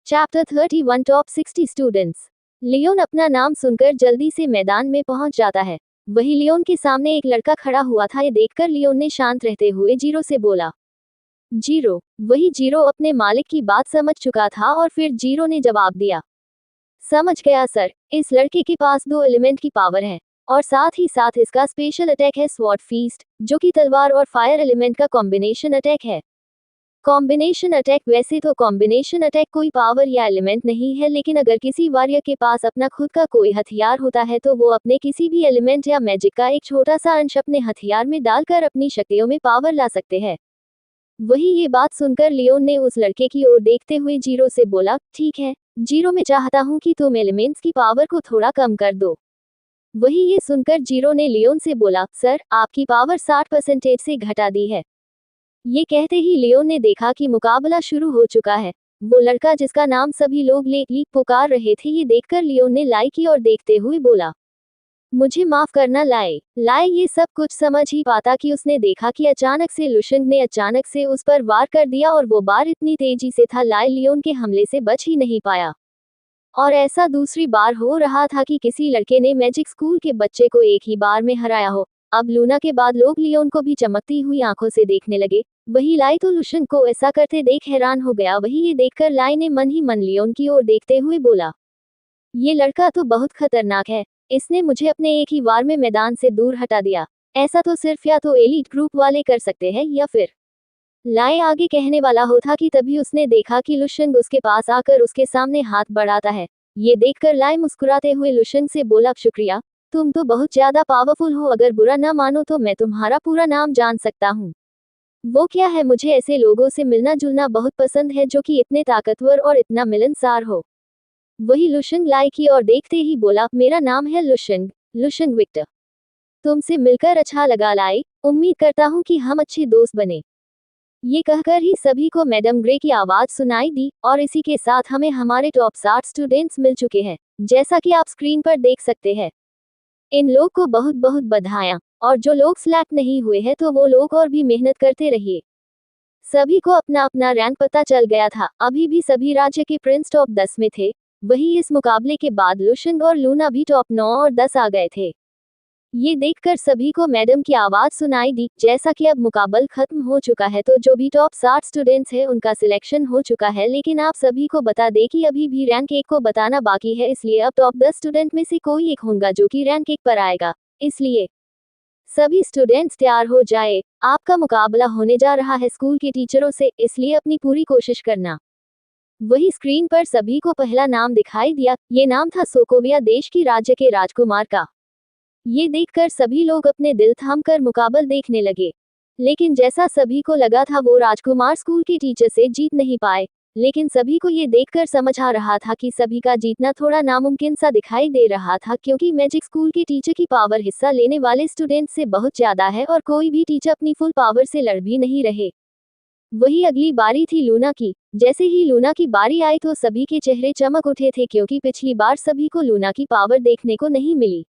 Chapter 31 top 60 students. Leone अपना नाम सुनकर जल्दी से मैदान में पहुंच जाता है। वही लियोन के सामने एक लड़का खड़ा हुआ था। ये देखकर लियोन ने शांत रहते हुए जीरो से बोला। जीरो। वही जीरो अपने मालिक की बात समझ चुका था और फिर जीरो ने जवाब दिया। समझ गया सर, इस लड़के के पास 2 एलिमेंट की पावर है और साथ ही साथ इसका स्पेशल अटैक है स्वॉर्ड फीस्ट, जो कि तलवार और फायर एलिमेंट का कॉम्बिनेशन अटैक है। Combination attack. वैसे तो कॉम्बिनेशन अटैक कोई पावर या एलिमेंट नहीं है, लेकिन अगर किसी वॉरियर के पास अपना खुद का कोई हथियार होता है तो वो अपने किसी भी एलिमेंट या मैजिक का एक छोटा सा अंश अपने हथियार में डालकर अपनी शक्तियों में पावर ला सकते हैं। वही ये बात सुनकर लियोन ने उस लड़के की ओर देखते हुए जीरो से बोला, ठीक है जीरो, मैं चाहता हूँ कि तुम एलिमेंट्स की पावर को थोड़ा कम कर दो। वही ये सुनकर जीरो ने लियोन से बोला, सर आपकी पावर 60% से घटा दी है। ये कहते ही लियोन ने देखा कि मुकाबला शुरू हो चुका है। वो लड़का जिसका नाम सभी लोग ली पुकार रहे थे, ये देखकर लियोन ने लाई की ओर देखते हुए बोला, मुझे माफ करना लाए। लाए ये सब कुछ समझ ही पाता कि उसने देखा कि अचानक से लुशंग ने अचानक से उस पर वार कर दिया और वो वार इतनी तेजी से था लाए लियोन के हमले से बच ही नहीं पाया। और ऐसा दूसरी बार हो रहा था कि किसी लड़के ने मैजिक स्कूल के बच्चे को एक ही बार में हराया हो। अब लूना के बाद लोग लियोन को भी चमकती हुई आंखों से देखने लगे। वही लाई तो लुशन को ऐसा करते देख हैरान हो गया। वही ये देखकर लाई ने मन ही मन लियोन की ओर देखते हुए बोला, ये लड़का तो बहुत खतरनाक है। इसने मुझे अपने एक ही वार में मैदान से दूर हटा दिया। ऐसा तो सिर्फ या तो एलीट ग्रुप वाले कर सकते हैं या फिर। लाई आगे कहने वाला होता कि तभी उसने देखा कि लुशंग उसके पास आकर उसके सामने हाथ बढ़ाता है। ये देखकर लाई मुस्कुराते हुए लुशंग से बोला, शुक्रिया, तुम तो बहुत ज्यादा पावरफुल हो। अगर बुरा ना मानो तो मैं तुम्हारा पूरा नाम जान सकता हूँ। वो क्या है, मुझे ऐसे लोगों से मिलना जुलना बहुत पसंद है जो कि इतने ताकतवर और इतना मिलनसार हो। वही लुशंग लाई की और देखते ही बोला, मेरा नाम है लुशंग, लुशंग विक्टर। तुमसे मिलकर अच्छा लगा लाई, उम्मीद करता हूँ कि हम अच्छे दोस्त बने। ये कहकर ही सभी को मैडम ग्रे की आवाज सुनाई दी और इसी के साथ हमें हमारे टॉप 60 स्टूडेंट्स मिल चुके हैं, जैसा कि आप स्क्रीन पर देख सकते हैं। इन लोग को बहुत बहुत बधाइयां, और जो लोग सिलेक्ट नहीं हुए हैं तो वो लोग और भी मेहनत करते रहिए। सभी को अपना अपना रैंक पता चल गया था। अभी भी सभी राज्य के प्रिंस टॉप 10 में थे। वही इस मुकाबले के बाद लुशंग और लूना भी टॉप 9 और 10 आ गए थे। ये देखकर सभी को मैडम की आवाज सुनाई दी। जैसा कि अब मुकाबला खत्म हो चुका है तो जो भी टॉप 60 स्टूडेंट्स हैं उनका सिलेक्शन हो चुका है, लेकिन आप सभी को बता दें कि अभी भी रैंक 1 को बताना बाकी है। इसलिए अब टॉप 10 स्टूडेंट में से कोई एक होगा जो कि रैंक 1 पर आएगा। इसलिए सभी स्टूडेंट्स तैयार हो जाए, आपका मुकाबला होने जा रहा है स्कूल के टीचरों से, इसलिए अपनी पूरी कोशिश करना। वही स्क्रीन पर सभी को पहला नाम दिखाई दिया। ये नाम था सोकोविया देश की राज्य के राजकुमार का। ये देखकर सभी लोग अपने दिल थामकर मुकाबला देखने लगे, लेकिन जैसा सभी को लगा था वो राजकुमार स्कूल के टीचर से जीत नहीं पाए। लेकिन सभी को ये देखकर समझ आ रहा था कि सभी का जीतना थोड़ा नामुमकिन सा दिखाई दे रहा था, क्योंकि मैजिक स्कूल के टीचर की पावर हिस्सा लेने वाले स्टूडेंट से बहुत ज्यादा है और कोई भी टीचर अपनी फुल पावर से लड़ भी नहीं रहे। वही अगली बारी थी लूना की। जैसे ही लूना की बारी आई तो सभी के चेहरे चमक उठे थे, क्योंकि पिछली बार सभी को लूना की पावर देखने को नहीं मिली।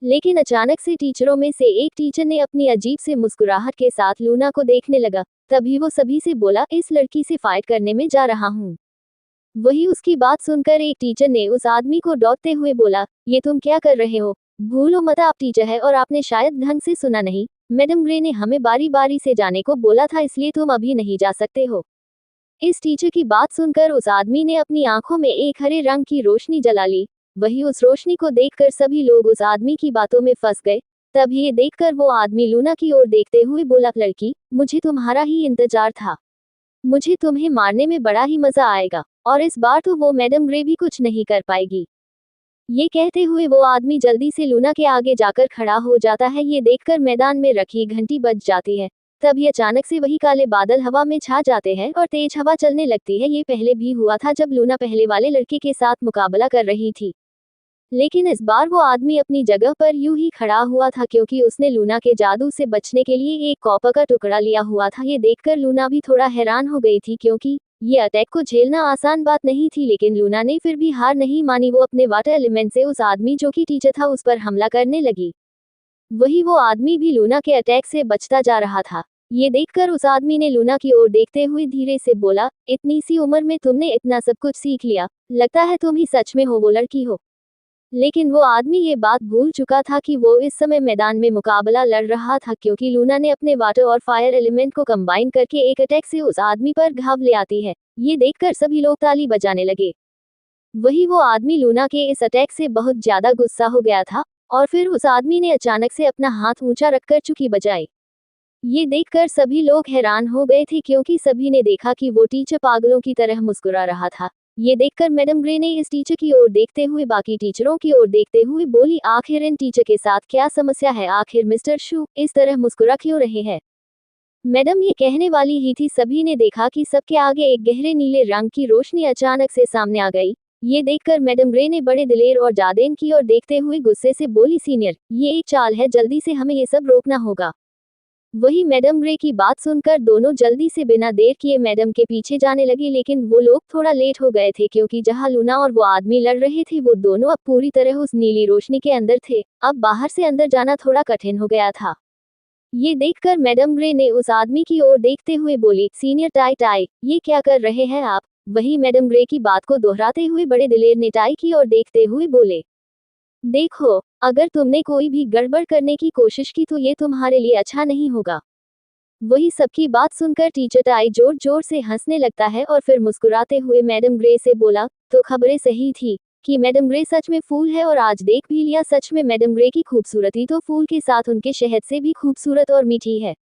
लेकिन अचानक से टीचरों में से एक टीचर ने अपनी अजीब से मुस्कुराहट के साथ लूना को देखने लगा। तभी वो सभी से बोला, इस लड़की से फाइट करने में जा रहा हूँ। वही उसकी बात सुनकर एक टीचर ने उस आदमी को डॉटते हुए बोला, ये तुम क्या कर रहे हो? भूलो मत आप टीचर है और आपने शायद ढंग से सुना नहीं। मैडम ग्रे ने हमें बारी बारी से जाने को बोला था, इसलिए तुम अभी नहीं जा सकते हो। इस टीचर की बात सुनकर उस आदमी ने अपनी आंखों में एक हरे रंग की रोशनी जला ली। वही उस रोशनी को देखकर सभी लोग उस आदमी की बातों में फंस गए। तभी ये देखकर वो आदमी लूना की ओर देखते हुए बोला, लड़की, मुझे तुम्हारा ही इंतजार था। मुझे तुम्हें मारने में बड़ा ही मजा आएगा, और इस बार तो वो मैडम ग्रे भी कुछ नहीं कर पाएगी। ये कहते हुए वो आदमी जल्दी से लूना के आगे जाकर खड़ा हो जाता है। ये देखकर मैदान में रखी घंटी बज जाती है। तभी अचानक से वही काले बादल हवा में छा जाते हैं और तेज हवा चलने लगती है। ये पहले भी हुआ था जब लूना पहले वाले लड़के के साथ मुकाबला कर रही थी, लेकिन इस बार वो आदमी अपनी जगह पर यूं ही खड़ा हुआ था, क्योंकि उसने लूना के जादू से बचने के लिए एक कॉपर का टुकड़ा लिया हुआ था। ये देखकर लूना भी थोड़ा हैरान हो गई थी, क्योंकि ये अटैक को झेलना आसान बात नहीं थी। लेकिन लूना ने फिर भी हार नहीं मानी। वो अपने वाटर एलिमेंट से उस आदमी जो कि टीचर था उस पर हमला करने लगी। वही वो आदमी भी लूना के अटैक से बचता जा रहा था। ये देखकर उस आदमी ने लूना की ओर देखते हुए धीरे से बोला, इतनी सी उम्र में तुमने इतना सब कुछ सीख लिया, लगता है तुम ही सच में हो वो लड़की हो। लेकिन वो आदमी ये बात भूल चुका था कि वो इस समय मैदान में मुकाबला लड़ रहा था, क्योंकि लूना ने अपने वाटर और फायर एलिमेंट को कंबाइन करके एक अटैक से उस आदमी पर घाव ले आती है। ये देखकर सभी लोग ताली बजाने लगे। वही वो आदमी लूना के इस अटैक से बहुत ज्यादा गुस्सा हो गया था, और फिर उस आदमी ने अचानक से अपना हाथ ऊंचा रखकर चुकी बजाई। ये देखकर सभी लोग हैरान हो गए थे, क्योंकि सभी ने देखा कि वो टीचर पागलों की तरह मुस्कुरा रहा था। ये देखकर मैडम ग्रे ने इस टीचर की ओर देखते हुए बाकी टीचरों की ओर देखते हुए बोली, आखिर इन टीचर के साथ क्या समस्या है, आखिर मिस्टर शू इस तरह मुस्कुरा क्यों रहे हैं। मैडम ये कहने वाली ही थी, सभी ने देखा कि सबके आगे एक गहरे नीले रंग की रोशनी अचानक से सामने आ गई। ये देखकर मैडम ग्रे ने बड़े दिलेर और जादेन की ओर देखते हुए गुस्से से बोली, सीनियर ये एक चाल है, जल्दी से हमें ये सब रोकना होगा। वही मैडम ग्रे की बात सुनकर दोनों जल्दी से बिना देर किए मैडम के पीछे जाने लगे, लेकिन वो लोग थोड़ा लेट हो गए थे, क्योंकि जहां लूना और वो आदमी लड़ रहे थे वो दोनों अब पूरी तरह उस नीली रोशनी के अंदर थे। अब बाहर से अंदर जाना थोड़ा कठिन हो गया था। ये देखकर मैडम ग्रे ने उस आदमी की ओर देखते हुए बोली, सीनियर टाई टाई ये क्या कर रहे हैं आप। वही मैडम ग्रे की बात को दोहराते हुए बड़े दिलेर ने टाई की ओर देखते हुए बोले, देखो अगर तुमने कोई भी गड़बड़ करने की कोशिश की तो ये तुम्हारे लिए अच्छा नहीं होगा। वही सबकी बात सुनकर टीचर टाई जोर जोर से हंसने लगता है, और फिर मुस्कुराते हुए मैडम ग्रे से बोला, तो खबरें सही थी कि मैडम ग्रे सच में फूल है, और आज देख भी लिया, सच में मैडम ग्रे की खूबसूरती तो फूल के साथ उनके शहद से भी खूबसूरत और मीठी है।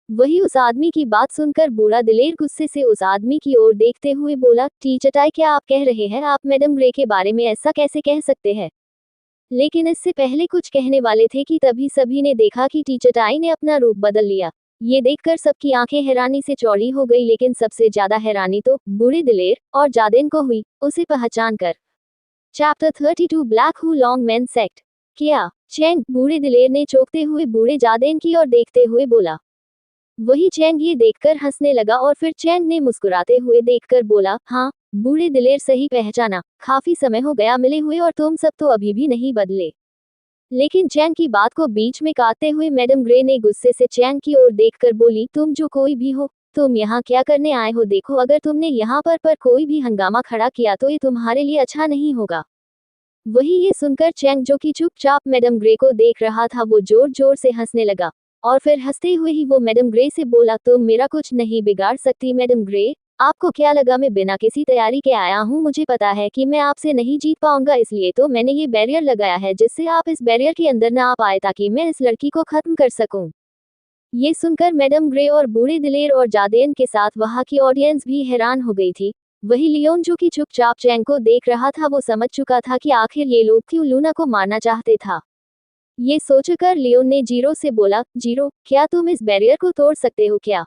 वही उस आदमी की बात सुनकर बूढ़ा दिलेर गुस्से से उस आदमी की ओर देखते हुए बोला, टीचर टाई क्या आप कह रहे हैं, आप मैडम ग्रे के बारे में ऐसा कैसे कह सकते हैं। लेकिन इससे पहले कुछ कहने वाले थे कि तभी सभी ने देखा कि टीचर टाई ने अपना रूप बदल लिया। ये देखकर सबकी आंखें हैरानी से चौड़ी हो गई, लेकिन सबसे ज्यादा हैरानी तो बूढ़े दिलेर और जादेन को हुई, उसे पहचान कर। चैप्टर 32 ब्लैक हू लॉन्ग मैन सेक्ट। क्या चैंग, बूढ़े दिलेर ने चौंकते हुए बूढ़े जादेन की ओर देखते हुए बोला। वही चैंग ये देखकर हंसने लगा, और फिर चैंग ने मुस्कुराते हुए देखकर बोला, हाँ बूढ़े दिलेर सही पहचाना, काफी समय हो गया मिले हुए और तुम सब तो अभी भी नहीं बदले। लेकिन चैंग की बात को बीच में काटते हुए मैडम ग्रे ने गुस्से से चैंग की ओर देखकर बोली, तुम जो कोई भी हो, तुम यहाँ क्या करने आए हो, देखो अगर तुमने यहाँ पर कोई भी हंगामा खड़ा किया तो ये तुम्हारे लिए अच्छा नहीं होगा। वही ये सुनकर चैंग, जो कि चुपचाप मैडम ग्रे को देख रहा था, वो जोर जोर से हंसने लगा, और फिर हंसते हुए ही वो मैडम ग्रे से बोला, तुम मेरा कुछ नहीं बिगाड़ सकती मैडम ग्रे, आपको क्या लगा मैं बिना किसी तैयारी के आया हूँ, मुझे पता है कि मैं आपसे नहीं जीत पाऊंगा, इसलिए तो मैंने ये बैरियर लगाया है जिससे आप इस बैरियर के अंदर ना आ पाए, ताकि मैं इस लड़की को खत्म कर सकूं। ये सुनकर मैडम ग्रे और बूढ़े दिलेर और जादेन के साथ वहां की ऑडियंस भी हैरान हो गई थी। वही लियोन, जो कि चुपचाप चैंग को देख रहा था, वो समझ चुका था कि आखिर ये लोग क्यों लूना को मारना चाहते था। ये सोचकर लियोन ने जीरो से बोला, जीरो क्या तुम इस बैरियर को तोड़ सकते हो क्या।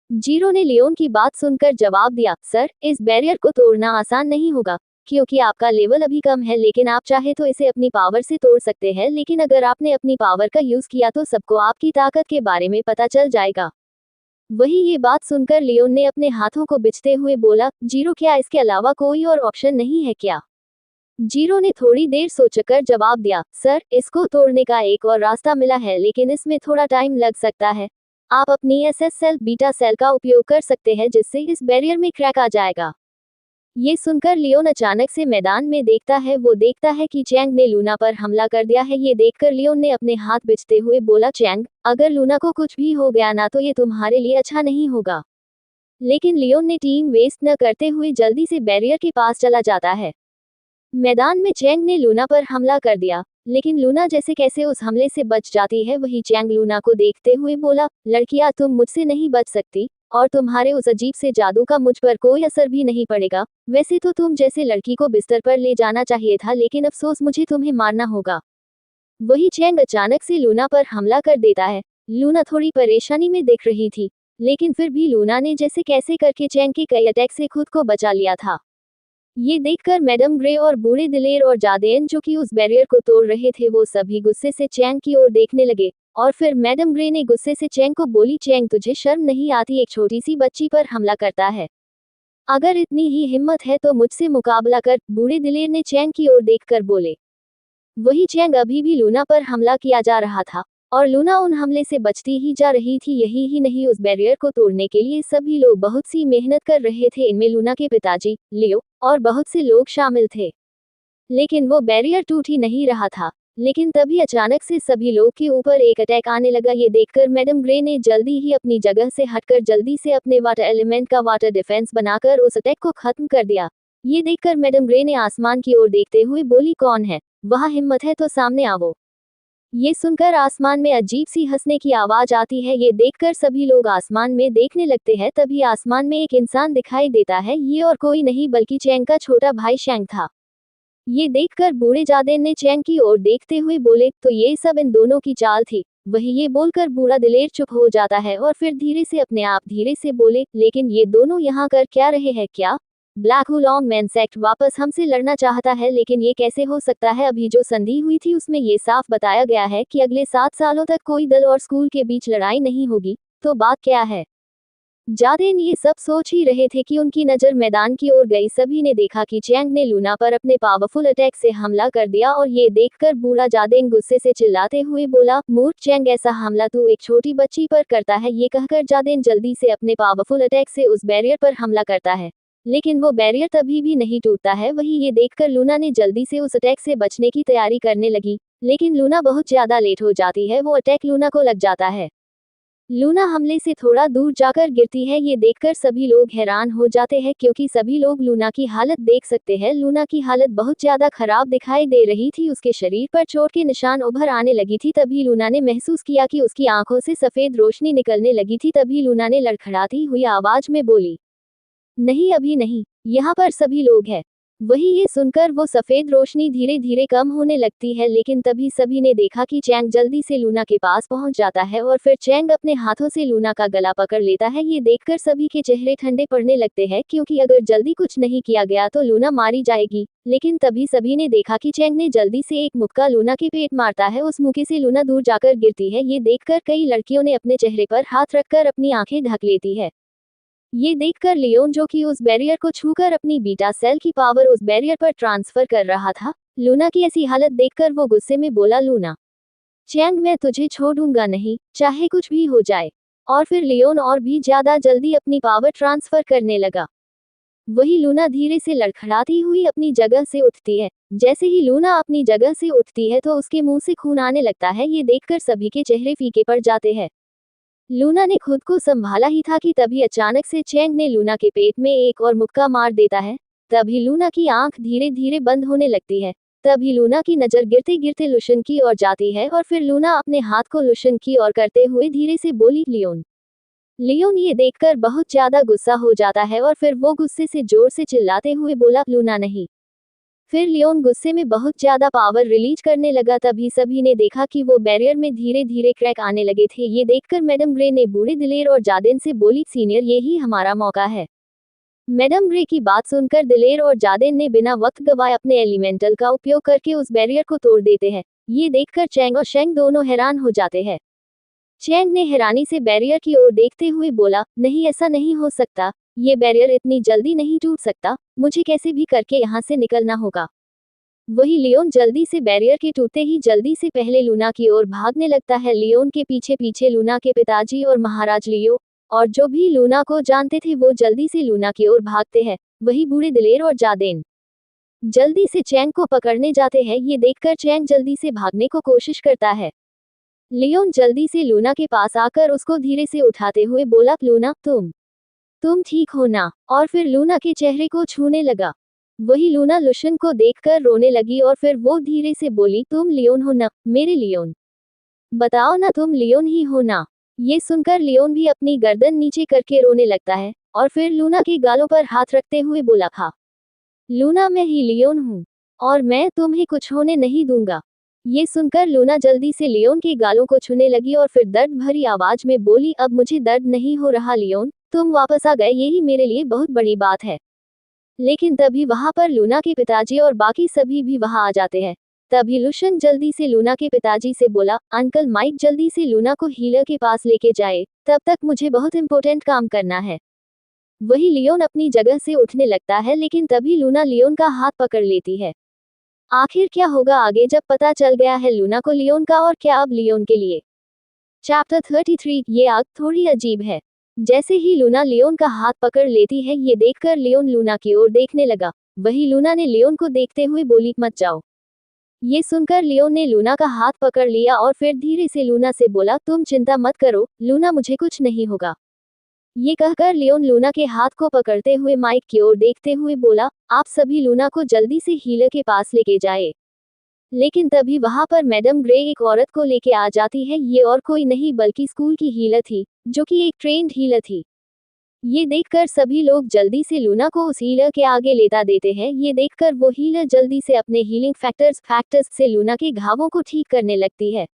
जीरो ने लियोन की बात सुनकर जवाब दिया, सर इस बैरियर को तोड़ना आसान नहीं होगा, क्योंकि आपका लेवल अभी कम है, लेकिन आप चाहे तो इसे अपनी पावर से तोड़ सकते हैं, लेकिन अगर आपने अपनी पावर का यूज किया तो सबको आपकी ताकत के बारे में पता चल जाएगा। वही ये बात सुनकर लियोन ने अपने हाथों को बिछते हुए बोला, जीरो क्या इसके अलावा कोई और ऑप्शन नहीं है क्या। जीरो ने थोड़ी देर सोचकर जवाब दिया, सर इसको तोड़ने का एक और रास्ता मिला है, लेकिन इसमें थोड़ा टाइम लग सकता है। आप अपनी एसएस सेल बीटा सेल का उपयोग कर सकते हैं, जिससे इस बैरियर में क्रैक आ जाएगा। ये सुनकर लियोन अचानक से मैदान में देखता है, वो देखता है कि चैंग ने लूना पर हमला कर दिया है। ये देखकर लियोन ने अपने हाथ बिछते हुए बोला, चैंग अगर लूना को कुछ भी हो गया ना तो ये तुम्हारे लिए अच्छा नहीं होगा। लेकिन लियोन ने टीम वेस्ट न करते हुए जल्दी से बैरियर के पास चला जाता है। मैदान में चैंग ने लूना पर हमला कर दिया, लेकिन लूना जैसे कैसे उस हमले से बच जाती है। वही चैंग लूना को देखते हुए बोला, लड़कियां तुम मुझसे नहीं बच सकती, और तुम्हारे उस अजीब से जादू का मुझ पर कोई असर भी नहीं पड़ेगा। वैसे तो तुम जैसे लड़की को बिस्तर पर ले जाना चाहिए था, लेकिन अफसोस मुझे तुम्हें मारना होगा। वही चैंग अचानक से लूना पर हमला कर देता है। लूना थोड़ी परेशानी में दिख रही थी, लेकिन फिर भी लूना ने जैसे कैसे करके चैंग के कई अटैक से खुद को बचा लिया था। ये देखकर मैडम ग्रे और बूढ़े दिलेर और जादेन, जो कि उस बैरियर को तोड़ रहे थे, वो सभी गुस्से से चैंग की ओर देखने लगे। और फिर मैडम ग्रे ने गुस्से से चैंग को बोली, चैंग तुझे शर्म नहीं आती, एक छोटी सी बच्ची पर हमला करता है। अगर इतनी ही हिम्मत है तो मुझसे मुकाबला कर, बूढ़े दिलेर ने चैंग की ओर देखकर बोले। वही चैंग अभी भी लूना पर हमला किया जा रहा था। और लूना उन हमले से बचती ही जा रही थी। यही ही नहीं, उस बैरियर को तोड़ने के लिए सभी लोग बहुत सी मेहनत कर रहे थे। इनमें लूना के पिताजी, लियो और बहुत से लोग शामिल थे। लेकिन वो बैरियर टूट ही नहीं रहा था। लेकिन तभी अचानक से सभी लोग के ऊपर एक अटैक आने लगा। ये देखकर मैडम ग्रे ने जल्दी ही अपनी जगह से हटकर जल्दी से अपने वाटर एलिमेंट का वाटर डिफेंस बनाकर उस अटैक को खत्म कर दिया। ये देखकर मैडम ग्रे ने आसमान की ओर देखते हुए बोली, कौन है वहाँ? हिम्मत है तो सामने आओ। ये सुनकर आसमान में अजीब सी हंसने की आवाज आती है। ये देखकर सभी लोग आसमान में देखने लगते हैं। तभी आसमान में एक इंसान दिखाई देता है। ये और कोई नहीं बल्कि चैंग का छोटा भाई शैंग था। ये देखकर बूढ़े जादेन ने चैंग की ओर देखते हुए बोले, तो ये सब इन दोनों की चाल थी। वही ये बोलकर बूढ़ा दिलेर चुप हो जाता है और फिर धीरे से अपने आप धीरे से बोले, लेकिन ये दोनों यहाँ कर क्या रहे हैं? क्या ब्लैक हुलॉन्ग मैनसेक्ट वापस हमसे लड़ना चाहता है? लेकिन ये कैसे हो सकता है? अभी जो संधि हुई थी उसमें ये साफ बताया गया है कि अगले 7 सालों तक कोई दल और स्कूल के बीच लड़ाई नहीं होगी। तो बात क्या है? जादेन ये सब सोच ही रहे थे कि उनकी नज़र मैदान की ओर गई। सभी ने देखा कि चैंग ने लूना पर अपने पावरफुल अटैक से हमला कर दिया और ये देखकर बूढ़ा जादेन गुस्से से चिल्लाते हुए बोला, मूर्ख चैंग, ऐसा हमला तू एक छोटी बच्ची पर करता है? ये कहकर जादेन जल्दी से अपने पावरफुल अटैक से उस बैरियर पर हमला करता है। लेकिन वो बैरियर तभी भी नहीं टूटता है। वही ये देखकर लूना ने जल्दी से उस अटैक से बचने की तैयारी करने लगी। लेकिन लूना बहुत ज्यादा लेट हो जाती है। वो अटैक लूना को लग जाता है। लूना हमले से थोड़ा दूर जाकर गिरती है। ये देखकर सभी लोग हैरान हो जाते हैं क्योंकि सभी लोग लूना की हालत देख सकते हैं। लूना की हालत बहुत ज्यादा खराब दिखाई दे रही थी। उसके शरीर पर चोट के निशान उभर आने लगी थी। तभी लूना ने महसूस किया कि उसकी आंखों से सफेद रोशनी निकलने लगी थी। तभी लूना ने लड़खड़ाती हुई आवाज में बोली, नहीं, अभी नहीं, यहाँ पर सभी लोग हैं। वही ये सुनकर वो सफेद रोशनी धीरे धीरे कम होने लगती है। लेकिन तभी सभी ने देखा कि चैंग जल्दी से लूना के पास पहुंच जाता है और फिर चैंग अपने हाथों से लूना का गला पकड़ लेता है। ये देखकर सभी के चेहरे ठंडे पड़ने लगते हैं क्योंकि अगर जल्दी कुछ नहीं किया गया तो लूना मारी जाएगी। लेकिन तभी सभी ने देखा कि चैंग ने जल्दी से एक मुक्का लूना के पेट मारता है। उस मुक्के से लूना दूर जाकर गिरती है। ये देखकर कई लड़कियों ने अपने चेहरे पर हाथ रखकर अपनी आंखें ढक लेती है। ये देखकर लियोन, जो कि उस बैरियर को छूकर अपनी बीटा सेल की पावर उस बैरियर पर ट्रांसफर कर रहा था, लूना की ऐसी हालत देखकर वो गुस्से में बोला, लूना, चैंग, मैं तुझे छोड़ूंगा नहीं, चाहे कुछ भी हो जाए। और फिर लियोन और भी ज्यादा जल्दी अपनी पावर ट्रांसफर करने लगा। वही लूना धीरे से लड़खड़ाती हुई अपनी जगह से उठती है। जैसे ही लूना अपनी जगह से उठती है तो उसके मुंह से खून आने लगता है। ये देखकर सभी के चेहरे फीके पड़ जाते हैं। लूना ने खुद को संभाला ही था कि तभी अचानक से चैंग ने लूना के पेट में एक और मुक्का मार देता है। तभी लूना की आंख धीरे धीरे बंद होने लगती है। तभी लूना की नजर गिरते गिरते लुशन की ओर जाती है और फिर लूना अपने हाथ को लुशन की ओर करते हुए धीरे से बोली, लियोन। लियोन ये देखकर बहुत ज्यादा गुस्सा हो जाता है और फिर वो गुस्से से जोर से चिल्लाते हुए बोला, लूना नहीं। फिर लियोन गुस्से में बहुत ज्यादा पावर रिलीज करने लगा। तभी सभी ने देखा कि वो बैरियर में धीरे धीरे क्रैक आने लगे थे। ये देखकर मैडम ग्रे ने बूढ़े दिलेर और जादेन से बोली, सीनियर, ये ही हमारा मौका है। मैडम ग्रे की बात सुनकर दिलेर और जादेन ने बिना वक्त गवाए अपने एलिमेंटल का उपयोग करके उस बैरियर को तोड़ देते हैं। ये देखकर चैंग और शेंग दोनों हैरान हो जाते हैं। चैंग ने हैरानी से बैरियर की ओर देखते हुए बोला, नहीं, ऐसा नहीं हो सकता, ये बैरियर इतनी जल्दी नहीं टूट सकता, मुझे कैसे भी करके यहाँ से निकलना होगा। वही लियोन जल्दी से बैरियर के टूटते ही जल्दी से पहले लूना की ओर भागने लगता है। लियोन के पीछे पीछे लूना के पिताजी और महाराज लियो और जो भी लूना को जानते थे वो जल्दी से लूना की ओर भागते हैं। वही बूढ़े दिलेर और जादेन जल्दी से चैंग को पकड़ने जाते हैं। ये देखकर चैंग जल्दी से भागने को कोशिश करता है। लियोन जल्दी से लूना के पास आकर उसको धीरे से उठाते हुए बोला, लूना, तुम ठीक हो ना? और फिर लूना के चेहरे को छूने लगा। वही लूना लुशन को देखकर रोने लगी और फिर वो धीरे से बोली, तुम लियोन हो ना, मेरे लियोन? बताओ ना, तुम लियोन ही हो ना? ये सुनकर लियोन भी अपनी गर्दन नीचे करके रोने लगता है और फिर लूना के गालों पर हाथ रखते हुए बोला, था लूना, मैं ही लियोन हूँ और मैं तुम्हें कुछ होने नहीं दूंगा। ये सुनकर लूना जल्दी से लियोन के गालों को छूने लगी और फिर दर्द भरी आवाज में बोली, अब मुझे दर्द नहीं हो रहा लियोन, तुम वापस आ गए, यही मेरे लिए बहुत बड़ी बात है। लेकिन तभी वहां पर लूना के पिताजी और बाकी सभी भी वहां आ जाते हैं। तभी लुशन जल्दी से लूना के पिताजी से बोला, अंकल माइक, जल्दी से लूना को हीलर के पास लेके जाए, तब तक मुझे बहुत इंपॉर्टेंट काम करना है। वही लियोन अपनी जगह से उठने लगता है लेकिन तभी लूना लियोन का हाथ पकड़ लेती है। आखिर क्या होगा आगे जब पता चल गया है लूना को लियोन का, और क्या अब लियोन के लिए चैप्टर 33 ये आग थोड़ी अजीब है। जैसे ही लूना लियोन का हाथ पकड़ लेती है, ये देखकर लियोन लूना की ओर देखने लगा। वही लूना ने लियोन को देखते हुए बोली, मत जाओ। ये सुनकर लियोन ने लूना का हाथ पकड़ लिया और फिर धीरे से लूना से बोला, तुम चिंता मत करो लूना, मुझे कुछ नहीं होगा। ये कहकर लियोन लूना के हाथ को पकड़ते हुए माइक की ओर देखते हुए बोला, आप सभी लूना को जल्दी से हीलर के पास लेके जाए। लेकिन तभी वहां पर मैडम ग्रे एक औरत को लेके आ जाती है। ये और कोई नहीं बल्कि स्कूल की हीलर थी, जो कि एक ट्रेंड हीलर थी। ये देखकर सभी लोग जल्दी से लूना को उस हीलर के आगे लेता देते हैं। ये देखकर वो हीलर जल्दी से अपने हीलिंग फैक्टर्स से लूना के घावों को ठीक करने लगती है।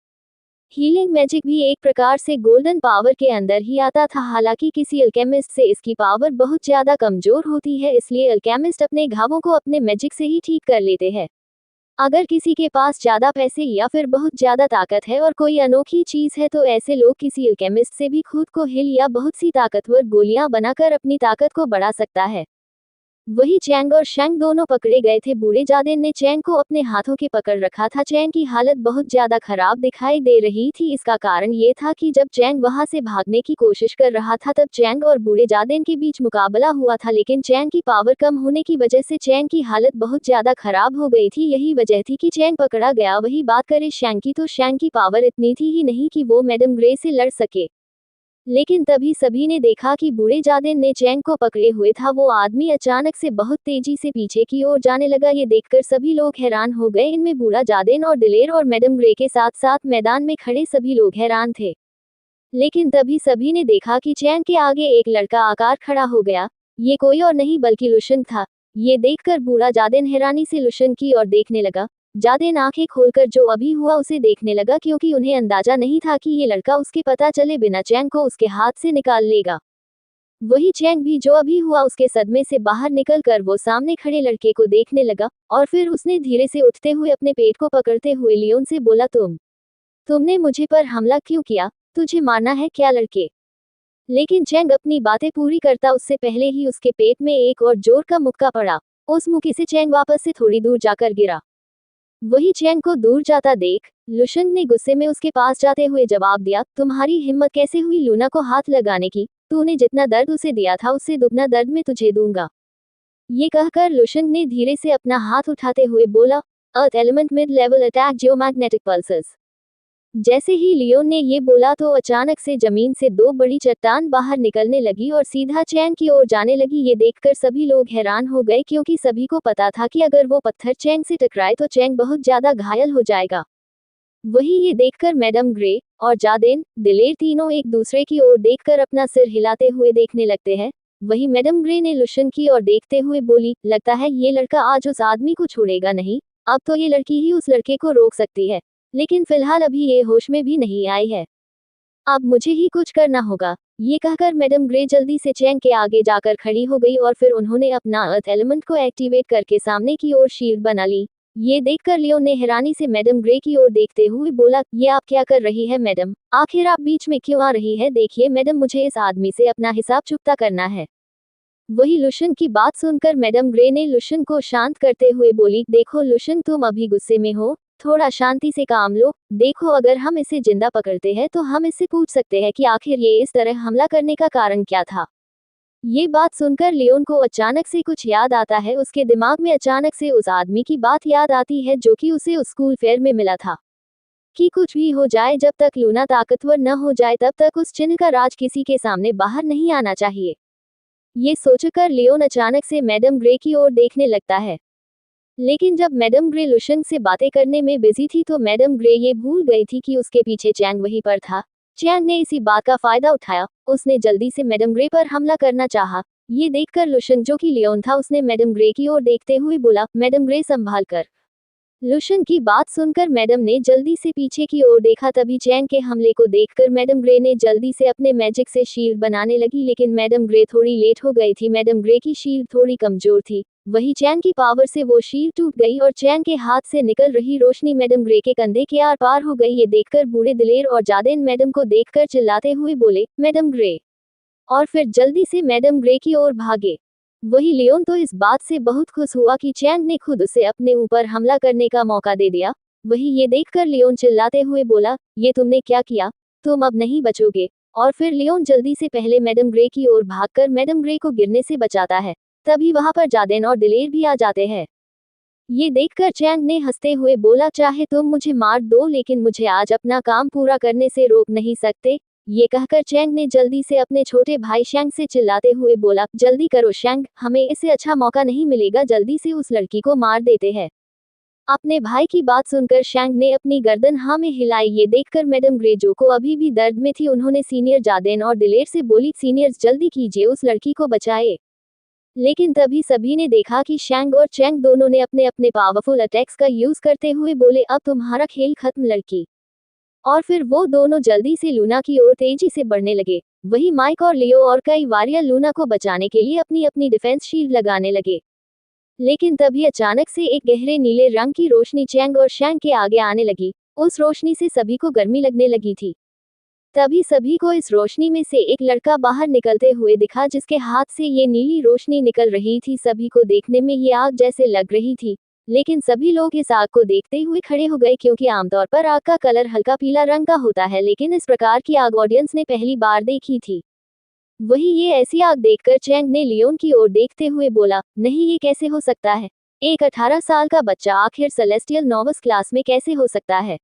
हीलिंग मैजिक भी एक प्रकार से गोल्डन पावर के अंदर ही आता था। हालांकि किसी अल्केमिस्ट से इसकी पावर बहुत ज्यादा कमजोर होती है, इसलिए अल्केमिस्ट अपने घावों को अपने मैजिक से ही ठीक कर लेते हैं। अगर किसी के पास ज्यादा पैसे या फिर बहुत ज्यादा ताकत है और कोई अनोखी चीज है, तो ऐसे लोग किसी अल्केमिस्ट से भी खुद को हिल या बहुत सी ताकतवर गोलियां बनाकर अपनी ताकत को बढ़ा सकता है। वही चैंग और शैंग दोनों पकड़े गए थे। बूढ़े जादेन ने चैंग को अपने हाथों के पकड़ रखा था। चैंग की हालत बहुत ज्यादा खराब दिखाई दे रही थी। इसका कारण ये था कि जब चैंग वहां से भागने की कोशिश कर रहा था, तब चैंग और बूढ़े जादेन के बीच मुकाबला हुआ था। लेकिन चैंग की पावर कम होने की वजह से चैंग की हालत बहुत ज्यादा खराब हो गई थी। यही वजह थी कि चैंग पकड़ा गया। वही बात करें शैंग की, तो शैंग की पावर इतनी थी ही नहीं कि वो मैडम ग्रे से लड़ सके। लेकिन तभी सभी ने देखा कि बूढ़े जादेन ने चैंग को पकड़े हुए था। वो आदमी अचानक से बहुत तेजी से पीछे की ओर जाने लगा। ये देखकर सभी लोग हैरान हो गए। इनमें बूढ़ा जादेन और दिलेर और मैडम ग्रे के साथ साथ मैदान में खड़े सभी लोग हैरान थे। लेकिन तभी सभी ने देखा कि चैंग के आगे एक लड़का आकार खड़ा हो गया। ये कोई और नहीं बल्कि लुशंग था। ये देखकर बूढ़ा जादेन हैरानी से लुशंग की ओर देखने लगा। जादेन आंखें खोलकर जो अभी हुआ उसे देखने लगा, क्योंकि उन्हें अंदाजा नहीं था कि ये लड़का उसके पता चले बिना चैंग को उसके हाथ से निकाल लेगा। वही चैंग भी जो अभी हुआ उसके सदमे से बाहर निकलकर वो सामने खड़े लड़के को देखने लगा और फिर उसने धीरे से उठते हुए अपने पेट को पकड़ते हुए लियोन से बोला, तुमने मुझे पर हमला क्यों किया? तुझे मारना है क्या लड़के? लेकिन चैंग अपनी बातें पूरी करता उससे पहले ही उसके पेट में एक और जोर का मुक्का पड़ा। उस मुक्के से चैंग वापस से थोड़ी दूर जाकर गिरा। वही चैंग को दूर जाता देख लुशंग ने गुस्से में उसके पास जाते हुए जवाब दिया, तुम्हारी हिम्मत कैसे हुई लूना को हाथ लगाने की? तूने जितना दर्द उसे दिया था उससे दुगना दर्द मैं तुझे दूंगा। ये कहकर लुशंग ने धीरे से अपना हाथ उठाते हुए बोला, earth element mid level attack geomagnetic pulses. जैसे ही लियोन ने ये बोला तो अचानक से जमीन से दो बड़ी चट्टान बाहर निकलने लगी और सीधा चैंग की ओर जाने लगी। ये देखकर सभी लोग हैरान हो गए, क्योंकि सभी को पता था कि अगर वो पत्थर चैंग से टकराए तो चैंग बहुत ज्यादा घायल हो जाएगा। वही ये देखकर मैडम ग्रे और जादेन दिलेर तीनों एक दूसरे की ओर देखकर अपना सिर हिलाते हुए देखने लगते हैं। वही मैडम ग्रे ने लुशन की ओर देखते हुए बोली, लगता है ये लड़का आज उस आदमी को छोड़ेगा नहीं। अब तो ये लड़की ही उस लड़के को रोक सकती है, लेकिन फिलहाल अभी ये होश में भी नहीं आई है। अब मुझे ही कुछ करना होगा। ये कहकर मैडम ग्रे जल्दी से चैंग के आगे जाकर खड़ी हो गई और फिर उन्होंने अपना अर्थ एलिमेंट को एक्टिवेट करके सामने की ओर शील्ड बना ली। ये देखकर लियोन ने हैरानी से मैडम ग्रे की ओर देखते हुए बोला, ये आप क्या कर रही है मैडम? आखिर आप बीच में क्यों आ रही है? देखिए मैडम, मुझे इस आदमी से अपना हिसाब चुकता करना है। वही लुशन की बात सुनकर मैडम ग्रे ने लुशन को शांत करते हुए बोली, देखो लुशन, तुम अभी गुस्से में हो, थोड़ा शांति से काम लो। देखो अगर हम इसे जिंदा पकड़ते हैं तो हम इससे पूछ सकते हैं कि आखिर ये इस तरह हमला करने का कारण क्या था। ये बात सुनकर लियोन को अचानक से कुछ याद आता है। उसके दिमाग में अचानक से उस आदमी की बात याद आती है जो कि उसे उस स्कूल फेयर में मिला था, कि कुछ भी हो जाए, जब तक लूना ताकतवर न हो जाए तब तक उस चिन्ह का राज किसी के सामने बाहर नहीं आना चाहिए। ये सोचकर लियोन अचानक से मैडम ग्रे की ओर देखने लगता है। लेकिन जब मैडम ग्रे लुशन से बातें करने में बिजी थी तो मैडम ग्रे ये भूल गई थी कि उसके पीछे चैंग वहीं पर था। चैंग ने इसी बात का फायदा उठाया, उसने जल्दी से मैडम ग्रे पर हमला करना चाहा। ये देखकर लुशन, जो कि लियोन था, उसने मैडम ग्रे की ओर देखते हुए बोला, मैडम ग्रे संभाल कर। लुशन की बात सुनकर मैडम ने जल्दी से पीछे की ओर देखा। तभी चैंग के हमले को देखकर मैडम ग्रे ने जल्दी से अपने मैजिक से शील्ड बनाने लगी, लेकिन मैडम ग्रे थोड़ी लेट हो गई थी। मैडम ग्रे की शील्ड थोड़ी कमजोर थी। वही चैंग की पावर से वो शील्ड टूट गई और चैंग के हाथ से निकल रही रोशनी मैडम ग्रे के कंधे के आर पार हो गई। ये देखकर बूढ़े दिलेर और जादेन मैडम को देखकर चिल्लाते हुए बोले, मैडम ग्रे, और फिर जल्दी से मैडम ग्रे की ओर भागे। वही लियोन तो इस बात से बहुत खुश हुआ कि चैंग ने खुद उसे अपने ऊपर हमला करने का मौका दे दिया। वही ये देखकर लियोन चिल्लाते हुए बोला, ये तुमने क्या किया? तुम अब नहीं बचोगे। और फिर लियोन जल्दी से पहले मैडम ग्रे की ओर भागकर मैडम ग्रे को गिरने से बचाता है। तभी वहां पर जादेन और दिलेर भी आ जाते हैं। ये देखकर चैंग ने हंसते हुए बोला, चाहे तुम मुझे मार दो लेकिन मुझे आज अपना काम पूरा करने से रोक नहीं सकते। ये कहकर चैंग ने जल्दी से अपने छोटे भाई शैंग से चिल्लाते हुए बोला, जल्दी करो शैंग, हमें इससे अच्छा मौका नहीं मिलेगा, जल्दी से उस लड़की को मार देते हैं। अपने भाई की बात सुनकर शैंग ने अपनी गर्दन हाँ में हिलाई। ये देखकर मैडम ग्रे जो को अभी भी दर्द में थी, उन्होंने सीनियर जादेन और दिलेर से बोली, सीनियर्स जल्दी कीजिए, उस लड़की को बचाए। लेकिन तभी सभी ने देखा कि शैंग और चैंग दोनों ने अपने अपने पावरफुल अटैक्स का यूज करते हुए बोले, अब तुम्हारा खेल खत्म लड़की। और फिर वो दोनों जल्दी से लूना की ओर तेजी से बढ़ने लगे। वही माइक और लियो और कई वॉरियर लूना को बचाने के लिए अपनी अपनी डिफेंस शील्ड लगाने लगे। लेकिन तभी अचानक से एक गहरे नीले रंग की रोशनी चैंग और शैंग के आगे आने लगी। उस रोशनी से सभी को गर्मी लगने लगी थी। तभी सभी को इस रोशनी में से एक लड़का बाहर निकलते हुए दिखा, जिसके हाथ से ये नीली रोशनी निकल रही थी। सभी को देखने में ये आग जैसे लग रही थी, लेकिन सभी लोग इस आग को देखते हुए खड़े हो गए, क्योंकि आमतौर पर आग का कलर हल्का पीला रंग का होता है, लेकिन इस प्रकार की आग ऑडियंस ने पहली बार देखी थी। वही ये ऐसी आग देखकर चैंग ने लियोन की ओर देखते हुए बोला, नहीं, ये कैसे हो सकता है? एक 18 साल का बच्चा आखिर सेलेस्टियल नोविस क्लास में कैसे हो सकता है?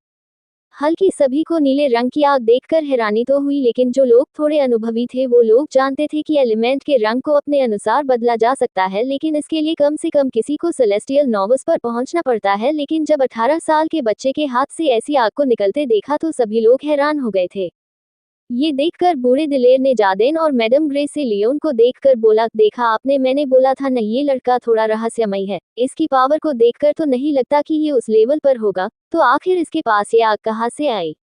हल्की सभी को नीले रंग की आग देखकर हैरानी तो हुई, लेकिन जो लोग थोड़े अनुभवी थे वो लोग जानते थे कि एलिमेंट के रंग को अपने अनुसार बदला जा सकता है, लेकिन इसके लिए कम से कम किसी को सेलेस्टियल नोविस पर पहुंचना पड़ता है। लेकिन जब 18 साल के बच्चे के हाथ से ऐसी आग को निकलते देखा तो सभी लोग हैरान हो गए थे। ये देखकर बूढ़े दिलेर ने जादेन और मैडम ग्रे से लियोन को देखकर बोला, देखा आपने, मैंने बोला था न, ये लड़का थोड़ा रहस्यमय है। इसकी पावर को देखकर तो नहीं लगता कि ये उस लेवल पर होगा, तो आखिर इसके पास ये आग कहाँ से आई?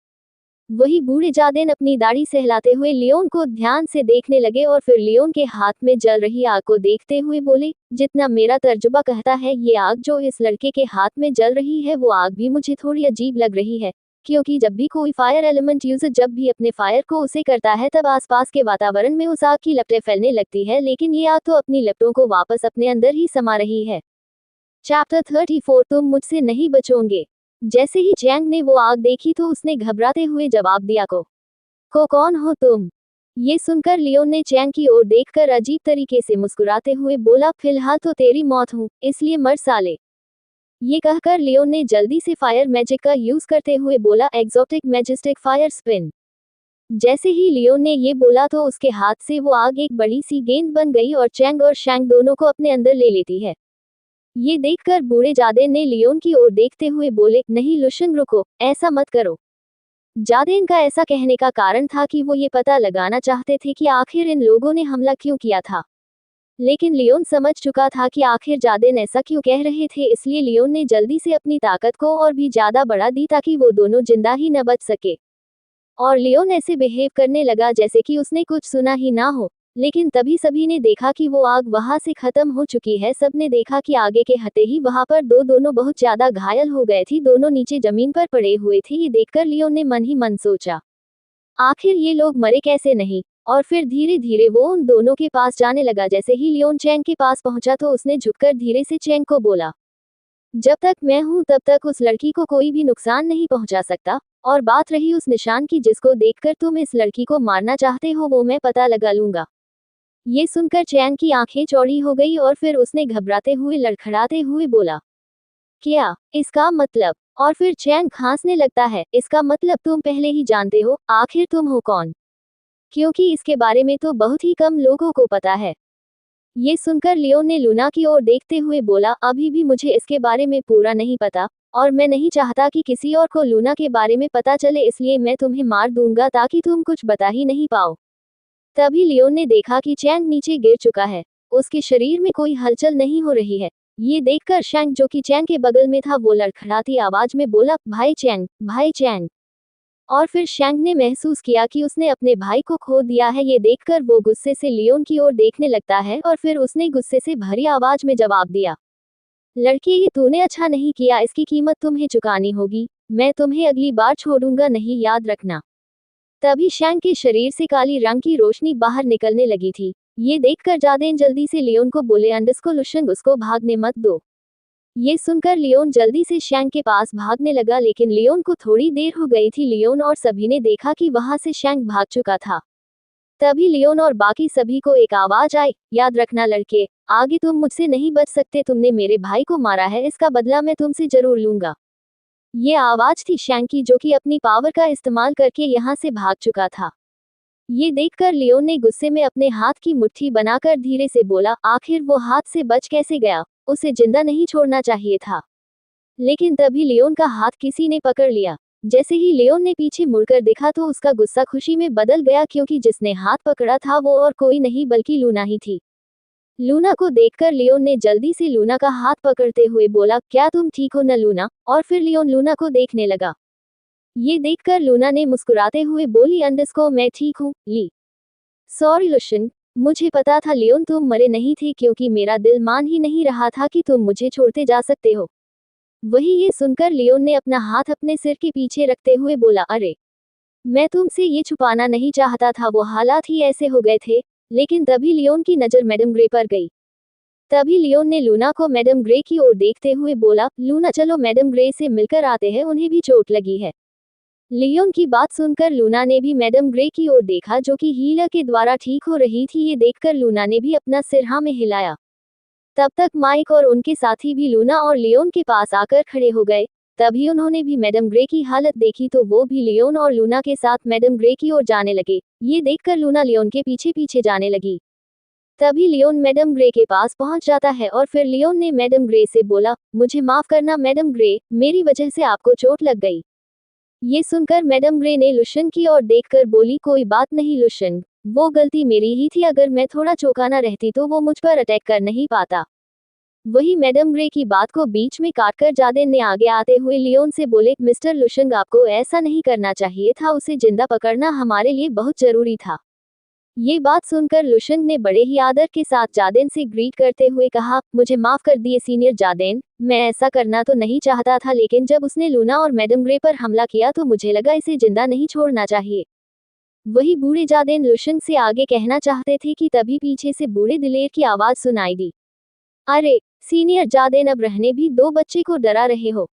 वही बूढ़े जादेन अपनी दाढ़ी सहलाते हुए लियोन को ध्यान से देखने लगे और फिर लियोन के हाथ में जल रही आग को देखते हुए बोले, जितना मेरा तर्जुबा कहता है, ये आग जो इस लड़के के हाथ में जल रही है वो आग भी मुझे थोड़ी अजीब लग रही है, क्योंकि जब भी कोई फायर एलिमेंट यूजर जब भी अपने फायर को उसे करता है तब आसपास के वातावरण में उस आग की लपटें फैलने लगती है, लेकिन ये आग तो अपनी लपटों को वापस अपने अंदर ही समा रही है। चैप्टर 34, तुम मुझसे नहीं बचोगे। जैसे ही चैंग ने वो आग देखी तो उसने घबराते हुए जवाब दिया, को कौन हो तुम? ये सुनकर लियोन ने चैंग की ओर देखकर अजीब तरीके से मुस्कुराते हुए बोला, फिलहाल तो तेरी मौत हूँ, इसलिए मर साले। ये कहकर लियोन ने जल्दी से फायर मैजिक का यूज करते हुए बोला, एक्सोटिक मैजेस्टिक फायर स्पिन। जैसे ही लियोन ने ये बोला तो उसके हाथ से वो आग एक बड़ी सी गेंद बन गई और चैंग और शैंग दोनों को अपने अंदर ले लेती है। ये देखकर बूढ़े जादेन ने लियोन की ओर देखते हुए बोले, नहीं लुशन, रुको, ऐसा मत करो। जादेन का ऐसा कहने का कारण था कि वो ये पता लगाना चाहते थे कि आखिर इन लोगों ने हमला क्यों किया था। लेकिन लियोन समझ चुका था कि आखिर जादेन ऐसा क्यों कह रहे थे, इसलिए लियोन ने जल्दी से अपनी ताकत को और भी ज्यादा बढ़ा दी ताकि वो दोनों जिंदा ही न बच सके। और लियोन ऐसे बिहेव करने लगा जैसे कि उसने कुछ सुना ही ना हो। लेकिन तभी सभी ने देखा कि वो आग वहां से खत्म हो चुकी है। सबने देखा कि आगे के हते ही वहां पर दोनों बहुत ज्यादा घायल हो गए थे, दोनों नीचे जमीन पर पड़े हुए थे। ये देखकर लियोन ने मन ही मन सोचा, आखिर ये लोग मरे कैसे नहीं। और फिर धीरे धीरे वो उन दोनों के पास जाने लगा। जैसे ही लियोन चैंग के पास पहुंचा तो उसने झुककर धीरे से चैंग को बोला, जब तक मैं हूं तब तक उस लड़की को कोई भी नुकसान नहीं पहुंचा सकता। और बात रही उस निशान की जिसको देखकर तुम इस लड़की को मारना चाहते हो, वो मैं पता लगा लूंगा। ये सुनकर चैंग की आंखें चौड़ी हो गई और फिर उसने घबराते हुए लड़खड़ाते हुए बोला, क्या इसका मतलब? और फिर चैंग खांसने लगता है, इसका मतलब तुम पहले ही जानते हो, आखिर तुम हो कौन? क्योंकि इसके बारे में तो बहुत ही कम लोगों को पता है। ये सुनकर लियोन ने लूना की ओर देखते हुए बोला, अभी भी मुझे इसके बारे में पूरा नहीं पता, और मैं नहीं चाहता कि किसी और को लूना के बारे में पता चले, इसलिए मैं तुम्हें मार दूंगा ताकि तुम कुछ बता ही नहीं पाओ। तभी लियोन ने देखा कि चैंग नीचे गिर चुका है, उसके शरीर में कोई हलचल नहीं हो रही है। ये देखकर शैंग जो कि चैंग के बगल में था वो लड़खड़ाती आवाज में बोला, भाई चैंग, भाई चैंग। और फिर शैंग ने महसूस किया कि उसने अपने भाई को खो दिया है। ये देखकर वो गुस्से से लियोन की ओर देखने लगता है और फिर उसने गुस्से से भरी आवाज में जवाब दिया, लड़की, ये तूने अच्छा नहीं किया, इसकी कीमत तुम्हें चुकानी होगी। मैं तुम्हें अगली बार छोड़ूंगा नहीं, याद रखना। तभी शैंग के शरीर से काली रंग की रोशनी बाहर निकलने लगी थी। ये देखकर जादेन जल्दी से लियोन को बोले, अंडस्को लुशंग, उसको भागने मत दो। ये सुनकर लियोन जल्दी से शैंक के पास भागने लगा, लेकिन लियोन को थोड़ी देर हो गई थी। लियोन और सभी ने देखा कि वहां से शैंक भाग चुका था। तभी लियोन और बाकी सभी को एक आवाज आई, याद रखना लड़के, आगे तुम मुझसे नहीं बच सकते। तुमने मेरे भाई को मारा है, इसका बदला मैं तुमसे जरूर लूंगा। ये आवाज थी शैंक की, जो कि अपनी पावर का इस्तेमाल करके यहाँ से भाग चुका था। ये देखकर लियोन ने गुस्से में अपने हाथ की मुट्ठी बनाकर धीरे से बोला, आखिर वो हाथ से बच कैसे गया? उसे जिंदा नहीं छोड़ना चाहिए था। लेकिन तभी लियोन का हाथ किसी ने पकड़ लिया। जैसे ही लियोन ने पीछे मुड़कर देखा तो उसका गुस्सा खुशी में बदल गया, क्योंकि जिसने हाथ पकड़ा था वो और कोई नहीं बल्कि लूना ही थी। लूना को देखकर लियोन ने जल्दी से लूना का हाथ पकड़ते हुए बोला, क्या तुम ठीक हो न लूना? और फिर लियोन लूना को देखने लगा। ये देखकर लूना ने मुस्कुराते हुए बोली, अंडरस्कोर मैं ठीक हूँ ली। सॉरी लुशन, मुझे पता था लियोन तुम मरे नहीं थे, क्योंकि मेरा दिल मान ही नहीं रहा था कि तुम मुझे छोड़ते जा सकते हो। वही ये सुनकर लियोन ने अपना हाथ अपने सिर के पीछे रखते हुए बोला, अरे मैं तुमसे ये छुपाना नहीं चाहता था, वो हालात ही ऐसे हो गए थे। लेकिन तभी लियोन की नज़र मैडम ग्रे पर गई। तभी लियोन ने लूना को मैडम ग्रे की ओर देखते हुए बोला, लूना चलो मैडम ग्रे से मिलकर आते हैं, उन्हें भी चोट लगी है। लियोन की बात सुनकर लूना ने भी मैडम ग्रे की ओर देखा, जो कि हीलर के द्वारा ठीक हो रही थी। ये देखकर लूना ने भी अपना सिर हाँ में हिलाया। तब तक माइक और उनके साथी भी लूना और लियोन के पास आकर खड़े हो गए। तभी उन्होंने भी मैडम ग्रे की हालत देखी तो वो भी लियोन और लूना के साथ मैडम ग्रे की ओर जाने लगे। ये देखकर लूना लियोन के पीछे पीछे जाने लगी। तभी लियोन मैडम ग्रे के पास पहुंच जाता है और फिर लियोन ने मैडम ग्रे से बोला, मुझे माफ करना मैडम ग्रे, मेरी वजह से आपको चोट लग गई। ये सुनकर मैडम ग्रे ने लुशन की ओर देखकर बोली, कोई बात नहीं लुशन, वो गलती मेरी ही थी। अगर मैं थोड़ा चौंकाना रहती तो वो मुझ पर अटैक कर नहीं पाता। वही मैडम ग्रे की बात को बीच में काटकर जादेन ने आगे आते हुए लियोन से बोले, मिस्टर लुशंग आपको ऐसा नहीं करना चाहिए था, उसे जिंदा पकड़ना हमारे लिए बहुत जरूरी था। ये बात सुनकर लुशंग ने बड़े ही आदर के साथ जादेन से ग्रीट करते हुए कहा, मुझे माफ कर दिए सीनियर जादेन, मैं ऐसा करना तो नहीं चाहता था, लेकिन जब उसने लूना और मैडम ग्रे पर हमला किया तो मुझे लगा इसे जिंदा नहीं छोड़ना चाहिए। वही बूढ़े जादेन लुशंग से आगे कहना चाहते थे कि तभी पीछे से बूढ़े दिलेर की आवाज सुनाई दी, अरे सीनियर जादेन, अब रहने भी दो, बच्चे को डरा रहे हो।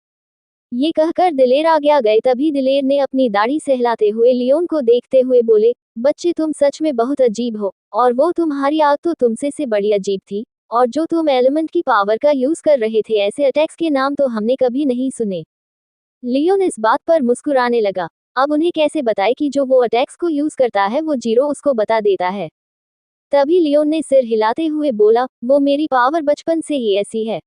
ये कहकर दिलेर आगे आ गए। तभी दिलेर ने अपनी दाढ़ी सहलाते हुए लियोन को देखते हुए बोले, बच्चे तुम सच में बहुत अजीब हो, और वो तुम्हारी आग तो तुमसे से बड़ी अजीब थी। और जो तुम एलिमेंट की पावर का यूज कर रहे थे, ऐसे अटैक्स के नाम तो हमने कभी नहीं सुने। लियोन इस बात पर मुस्कुराने लगा। अब उन्हें कैसे बताए कि जो वो अटैक्स को यूज करता है वो जीरो उसको बता देता है। तभी लियोन ने सिर हिलाते हुए बोला, वो मेरी पावर बचपन से ही ऐसी है।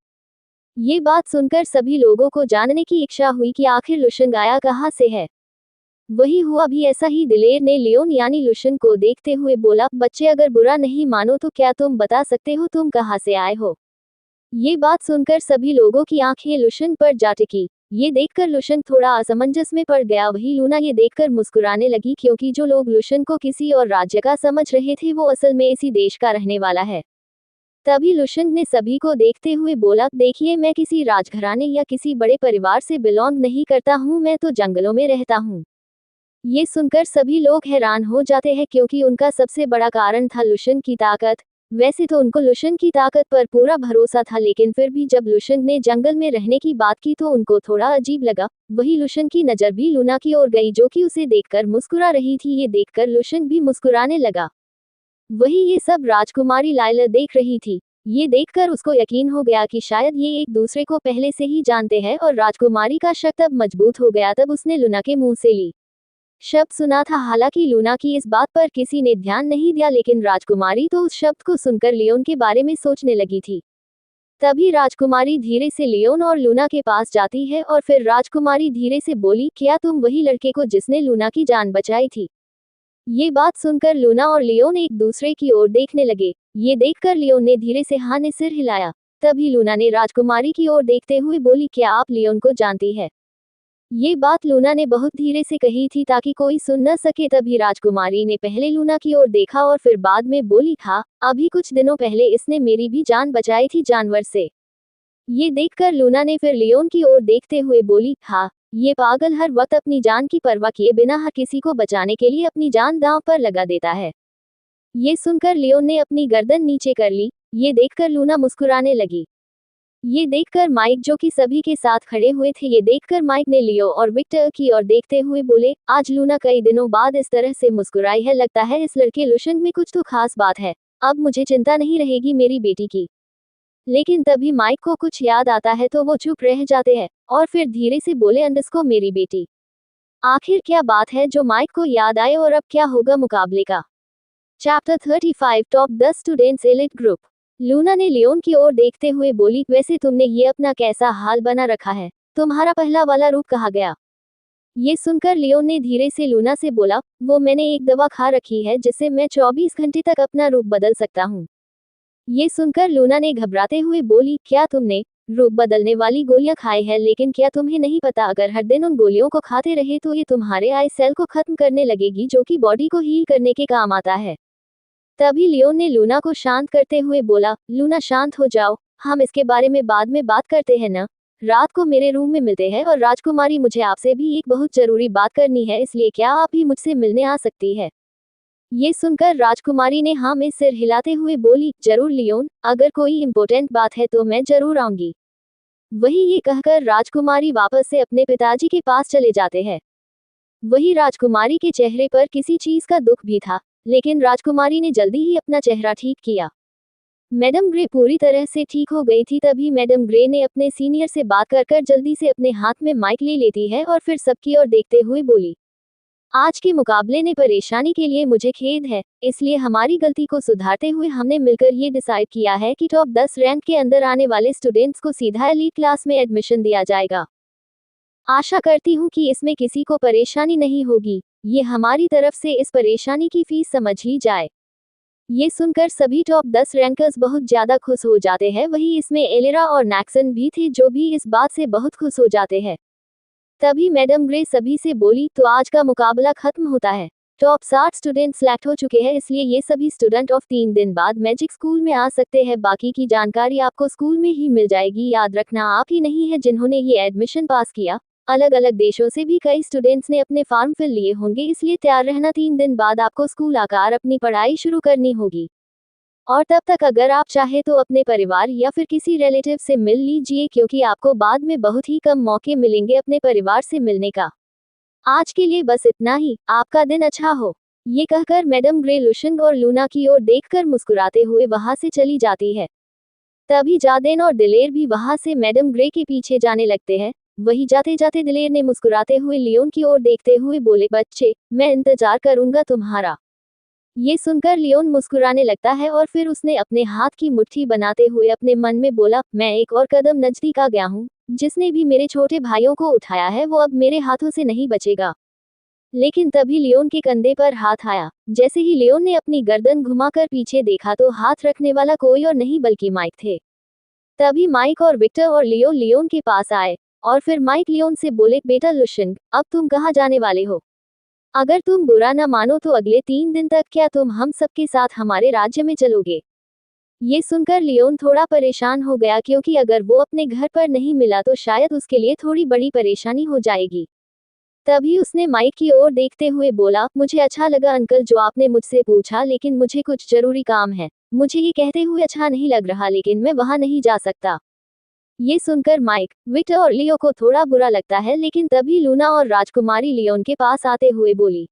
ये बात सुनकर सभी लोगों को जानने की इच्छा हुई कि आखिर लुशंग आया कहाँ से है। वही हुआ भी ऐसा ही। दिलेर ने लियोन यानी लुशंग को देखते हुए बोला, बच्चे अगर बुरा नहीं मानो तो क्या तुम बता सकते हो तुम कहाँ से आए हो? ये बात सुनकर सभी लोगों की आंखें लुशंग पर जा टिकी। ये देखकर लुशंग थोड़ा असमंजस में पड़ गया। वही लूना ये देखकर मुस्कुराने लगी, क्योंकि जो लोग लुशंग को किसी और राज्य का समझ रहे थे वो असल में इसी देश का रहने वाला है। तभी लुशंग ने सभी को देखते हुए बोला, देखिए मैं किसी राजघराने या किसी बड़े परिवार से बिलोंग नहीं करता हूँ, मैं तो जंगलों में रहता हूँ। ये सुनकर सभी लोग हैरान हो जाते हैं, क्योंकि उनका सबसे बड़ा कारण था लुशंग की ताकत। वैसे तो उनको लुशंग की ताकत पर पूरा भरोसा था, लेकिन फिर भी जब लुशंग ने जंगल में रहने की बात की तो उनको थोड़ा अजीब लगा। वही लुशंग की नजर भी लूना की ओर गई, जो कि उसे देखकर मुस्कुरा रही थी। ये देखकर लुशंग भी मुस्कुराने लगा। वही ये सब राजकुमारी लाइला देख रही थी। ये देखकर उसको यकीन हो गया कि शायद ये एक दूसरे को पहले से ही जानते हैं, और राजकुमारी का शक तब मजबूत हो गया तब उसने लूना के मुंह से ली शब्द सुना था। हालांकि लूना की इस बात पर किसी ने ध्यान नहीं दिया, लेकिन राजकुमारी तो उस शब्द को सुनकर लियोन के बारे में सोचने लगी थी। तभी राजकुमारी धीरे से लियोन और लूना के पास जाती है और फिर राजकुमारी धीरे से बोली, क्या तुम वही लड़के को जिसने लूना की जान बचाई थी? ये बात सुनकर लूना और लियोन एक दूसरे की ओर देखने लगे। ये देखकर लियोन ने धीरे से हाँ ने सिर हिलाया। तभी लूना ने राजकुमारी की ओर देखते हुए बोली, क्या आप लियोन को जानती है? ये बात लूना ने बहुत धीरे से कही थी ताकि कोई सुन न सके। तभी राजकुमारी ने पहले लूना की ओर देखा और फिर बाद में बोली, था अभी कुछ दिनों पहले इसने मेरी भी जान बचाई थी जानवर से। ये देखकर लूना ने फिर लियोन की ओर देखते हुए बोली, हाँ ये पागल हर वक्त अपनी जान की परवाह किए बिना हर किसी को बचाने के लिए अपनी जान दांव पर लगा देता है। ये सुनकर लियोन ने अपनी गर्दन नीचे कर ली। ये देखकर लूना मुस्कुराने लगी। ये देखकर माइक, जो कि सभी के साथ खड़े हुए थे, ये देखकर माइक ने लियो और विक्टर की ओर देखते हुए बोले, आज लूना कई दिनों बाद इस तरह से मुस्कुराई है, लगता है इस लड़के लुशंग में कुछ तो खास बात है। अब मुझे चिंता नहीं रहेगी मेरी बेटी की। लेकिन तभी माइक को कुछ याद आता है तो वो चुप रह जाते हैं और फिर धीरे से बोले, अंडस्को मेरी बेटी। आखिर क्या बात है जो माइक को याद आए और अब क्या होगा मुकाबले का। Chapter 35 top 10 students elite group. Luna ने लियोन की ओर देखते हुए बोली, वैसे तुमने ये अपना कैसा हाल बना रखा है, तुम्हारा पहला वाला रूप कहाँ गया। ये सुनकर लियोन ने धीरे से लूना से बोला, वो मैंने एक दवा खा रखी है जिससे मैं 24 घंटे तक अपना रूप बदल सकता हूँ। ये सुनकर लूना ने घबराते हुए बोली, क्या तुमने रूप बदलने वाली गोलियां खाई है, लेकिन क्या तुम्हें नहीं पता अगर हर दिन उन गोलियों को खाते रहे तो ये तुम्हारे आई सेल को खत्म करने लगेगी, जो कि बॉडी को हील करने के काम आता है। तभी लियोन ने लूना को शांत करते हुए बोला, लूना शांत हो जाओ, हम इसके बारे में बाद में बात करते हैं ना। रात को मेरे रूम में मिलते हैं और राजकुमारी, मुझे आपसे भी एक बहुत जरूरी बात करनी है, इसलिए क्या आप भी मुझसे मिलने आ सकती है। ये सुनकर राजकुमारी ने हाँ में सिर हिलाते हुए बोली, जरूर लियोन, अगर कोई इम्पोर्टेंट बात है तो मैं जरूर आऊंगी। वही ये कहकर राजकुमारी वापस से अपने पिताजी के पास चले जाते हैं। वही राजकुमारी के चेहरे पर किसी चीज का दुख भी था, लेकिन राजकुमारी ने जल्दी ही अपना चेहरा ठीक किया। मैडम ग्रे पूरी तरह से ठीक हो गई थी। तभी मैडम ग्रे ने अपने सीनियर से बात कर जल्दी से अपने हाथ में माइक ले लेती है और फिर सबकी ओर देखते हुए बोली, आज के मुकाबले ने परेशानी के लिए मुझे खेद है, इसलिए हमारी गलती को सुधारते हुए हमने मिलकर ये डिसाइड किया है कि टॉप 10 रैंक के अंदर आने वाले स्टूडेंट्स को सीधा एलीट क्लास में एडमिशन दिया जाएगा। आशा करती हूँ कि इसमें किसी को परेशानी नहीं होगी, ये हमारी तरफ से इस परेशानी की फीस समझ ली जाए। ये सुनकर सभी टॉप 10 रैंकर्स बहुत ज्यादा खुश हो जाते हैं। वही इसमें एलिरा और नैक्सन भी थे, जो भी इस बात से बहुत खुश हो जाते हैं। तभी मैडम ग्रे सभी से बोली, तो आज का मुकाबला खत्म होता है। टॉप 60 स्टूडेंट सिलेक्ट हो चुके हैं, इसलिए ये सभी स्टूडेंट ऑफ 3 दिन बाद मैजिक स्कूल में आ सकते हैं। बाकी की जानकारी आपको स्कूल में ही मिल जाएगी। याद रखना, आप ही नहीं है जिन्होंने ये एडमिशन पास किया, अलग अलग देशों से भी कई स्टूडेंट्स ने अपने फॉर्म फिल लिए होंगे, इसलिए तैयार रहना। 3 दिन बाद आपको स्कूल आकर अपनी पढ़ाई शुरू करनी होगी। और तब तक अगर आप चाहे तो अपने परिवार या फिर किसी रिलेटिव से मिल लीजिए, क्योंकि आपको बाद में बहुत ही कम मौके मिलेंगे अपने परिवार से मिलने का। आज के लिए बस इतना ही, आपका दिन अच्छा हो। ये कहकर मैडम ग्रे लुशंग और लूना की ओर देखकर मुस्कुराते हुए वहां से चली जाती है। तभी जादेन और दिलेर भी वहां से मैडम ग्रे के पीछे जाने लगते हैं। वही जाते जाते दिलेर ने मुस्कुराते हुए लियोन की ओर देखते हुए बोले, बच्चे, मैं इंतजार करूंगा तुम्हारा। ये सुनकर लियोन मुस्कुराने लगता है और फिर उसने अपने हाथ की मुट्ठी बनाते हुए अपने मन में बोला, मैं एक और कदम नजदीक आ गया हूँ। जिसने भी मेरे छोटे भाइयों को उठाया है वो अब मेरे हाथों से नहीं बचेगा। लेकिन तभी लियोन के कंधे पर हाथ आया। जैसे ही लियोन ने अपनी गर्दन घुमाकर पीछे देखा तो हाथ रखने वाला कोई और नहीं बल्कि माइक थे। तभी माइक और विक्टर और लियो लियोन के पास आए और फिर माइक लियोन से बोले, बेटा लुशंग, अब तुम कहाँ जाने वाले हो। अगर तुम बुरा न मानो तो अगले 3 दिन तक क्या तुम हम सबके साथ हमारे राज्य में चलोगे। ये सुनकर लियोन थोड़ा परेशान हो गया, क्योंकि अगर वो अपने घर पर नहीं मिला तो शायद उसके लिए थोड़ी बड़ी परेशानी हो जाएगी। तभी उसने माइक की ओर देखते हुए बोला, मुझे अच्छा लगा अंकल जो आपने मुझसे पूछा, लेकिन मुझे कुछ जरूरी काम है। मुझे ये कहते हुए अच्छा नहीं लग रहा, लेकिन मैं वहां नहीं जा सकता। ये सुनकर माइक, विक्टर और लियो को थोड़ा बुरा लगता है, लेकिन तभी लूना और राजकुमारी लियोन के पास आते हुए बोली।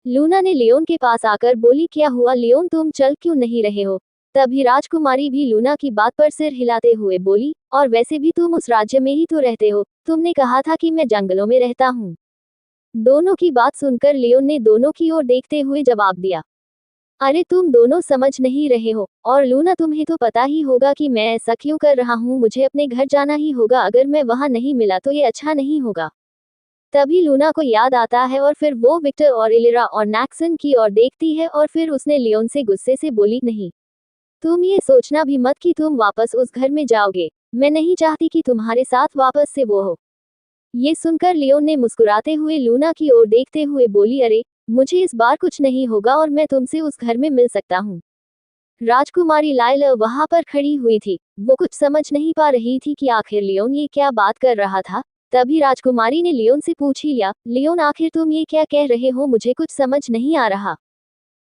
लूना ने लियोन के पास आकर बोली, क्या हुआ लियोन, तुम चल क्यों नहीं रहे हो। तभी राजकुमारी भी लूना की बात पर सिर हिलाते हुए बोली, और वैसे भी तुम उस राज्य में ही तो रहते हो, तुमने कहा था कि मैं जंगलों में रहता हूँ। दोनों की बात सुनकर लियोन ने दोनों की ओर देखते हुए जवाब दिया, अरे तुम दोनों समझ नहीं रहे हो। और लूना, तुम्हें तो पता ही होगा कि मैं ऐसा क्यों कर रहा हूँ, मुझे अपने घर जाना ही होगा। अगर मैं वहां नहीं मिला तो ये अच्छा नहीं होगा। तभी लूना को याद आता है और फिर वो विक्टर और इलिरा और नैक्सन की ओर देखती है और फिर उसने लियोन से गुस्से से बोली, नहीं, तुम ये सोचना भी मत कि तुम वापस उस घर में जाओगे। मैं नहीं चाहती कि तुम्हारे साथ वापस से वो हो। ये सुनकर लियोन ने मुस्कुराते हुए लूना की ओर देखते हुए बोली, अरे, मुझे इस बार कुछ नहीं होगा और मैं तुमसे उस घर में मिल सकता हूँ। राजकुमारी लायला वहां पर खड़ी हुई थी। वो कुछ समझ नहीं पा रही थी कि आखिर लियोन ये क्या बात कर रहा था। तभी राजकुमारी ने लियोन से पूछ ही लिया, लियोन, आखिर तुम ये क्या कह रहे हो, मुझे कुछ समझ नहीं आ रहा।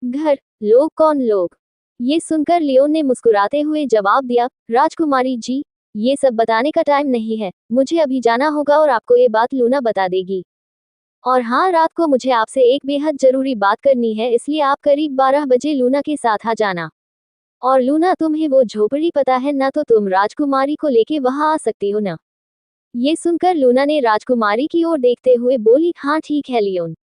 घर, लोग, कौन लोग। ये सुनकर लियोन ने मुस्कुराते हुए जवाब दिया, राजकुमारी जी, ये सब बताने का टाइम नहीं है, मुझे अभी जाना होगा और आपको ये बात लूना बता देगी। और हाँ, रात को मुझे आपसे एक बेहद जरूरी बात करनी है, इसलिए आप करीब 12 बजे लूना के साथ आ जाना। और लूना, तुम्हें वो झोपड़ी पता है ना, तो तुम राजकुमारी को लेके वहां आ सकती हो ना। ये सुनकर लूना ने राजकुमारी की ओर देखते हुए बोली, हाँ ठीक है लियोन।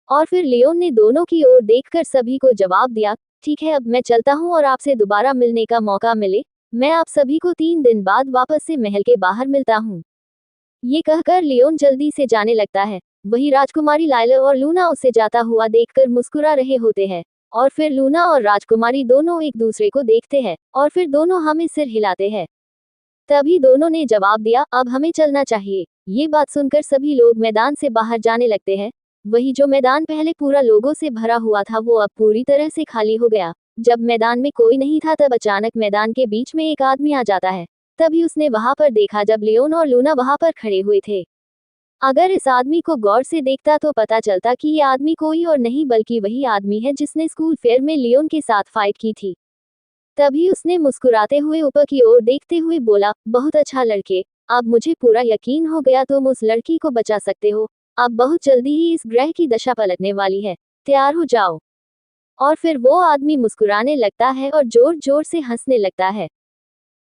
और फिर लियोन ने दोनों की ओर देखकर सभी को जवाब दिया, ठीक है, अब मैं चलता हूँ और आपसे दोबारा मिलने का मौका मिले, मैं आप सभी को 3 दिन बाद वापस से महल के बाहर मिलता हूँ। ये कहकर लियोन जल्दी से जाने लगता है। वही राजकुमारी लायला और लूना उसे जाता हुआ देखकर मुस्कुरा रहे होते हैं। और फिर लूना और राजकुमारी दोनों एक दूसरे को देखते हैं और फिर दोनों हमें सिर हिलाते हैं। तभी दोनों ने जवाब दिया, अब हमें चलना चाहिए। ये बात सुनकर सभी लोग मैदान से बाहर जाने लगते हैं। वही जो मैदान पहले पूरा लोगों से भरा हुआ था वो अब पूरी तरह से खाली हो गया। जब मैदान में कोई नहीं था तब अचानक मैदान के बीच में एक आदमी आ जाता है। तभी उसने वहां पर देखा जब लियोन और लूना वहां पर खड़े हुए थे। अगर इस आदमी को गौर से देखता तो पता चलता कि ये आदमी कोई और नहीं बल्कि वही आदमी है जिसने स्कूल फेयर में लियोन के साथ फाइट की थी। तभी उसने मुस्कुराते हुए ऊपर की ओर देखते हुए बोला, बहुत अच्छा लड़के, अब मुझे पूरा यकीन हो गया तुम उस लड़की को बचा सकते हो। अब बहुत जल्दी ही इस ग्रह की दशा पलटने वाली है, तैयार हो जाओ। और फिर वो आदमी मुस्कुराने लगता है और जोर जोर से हंसने लगता है।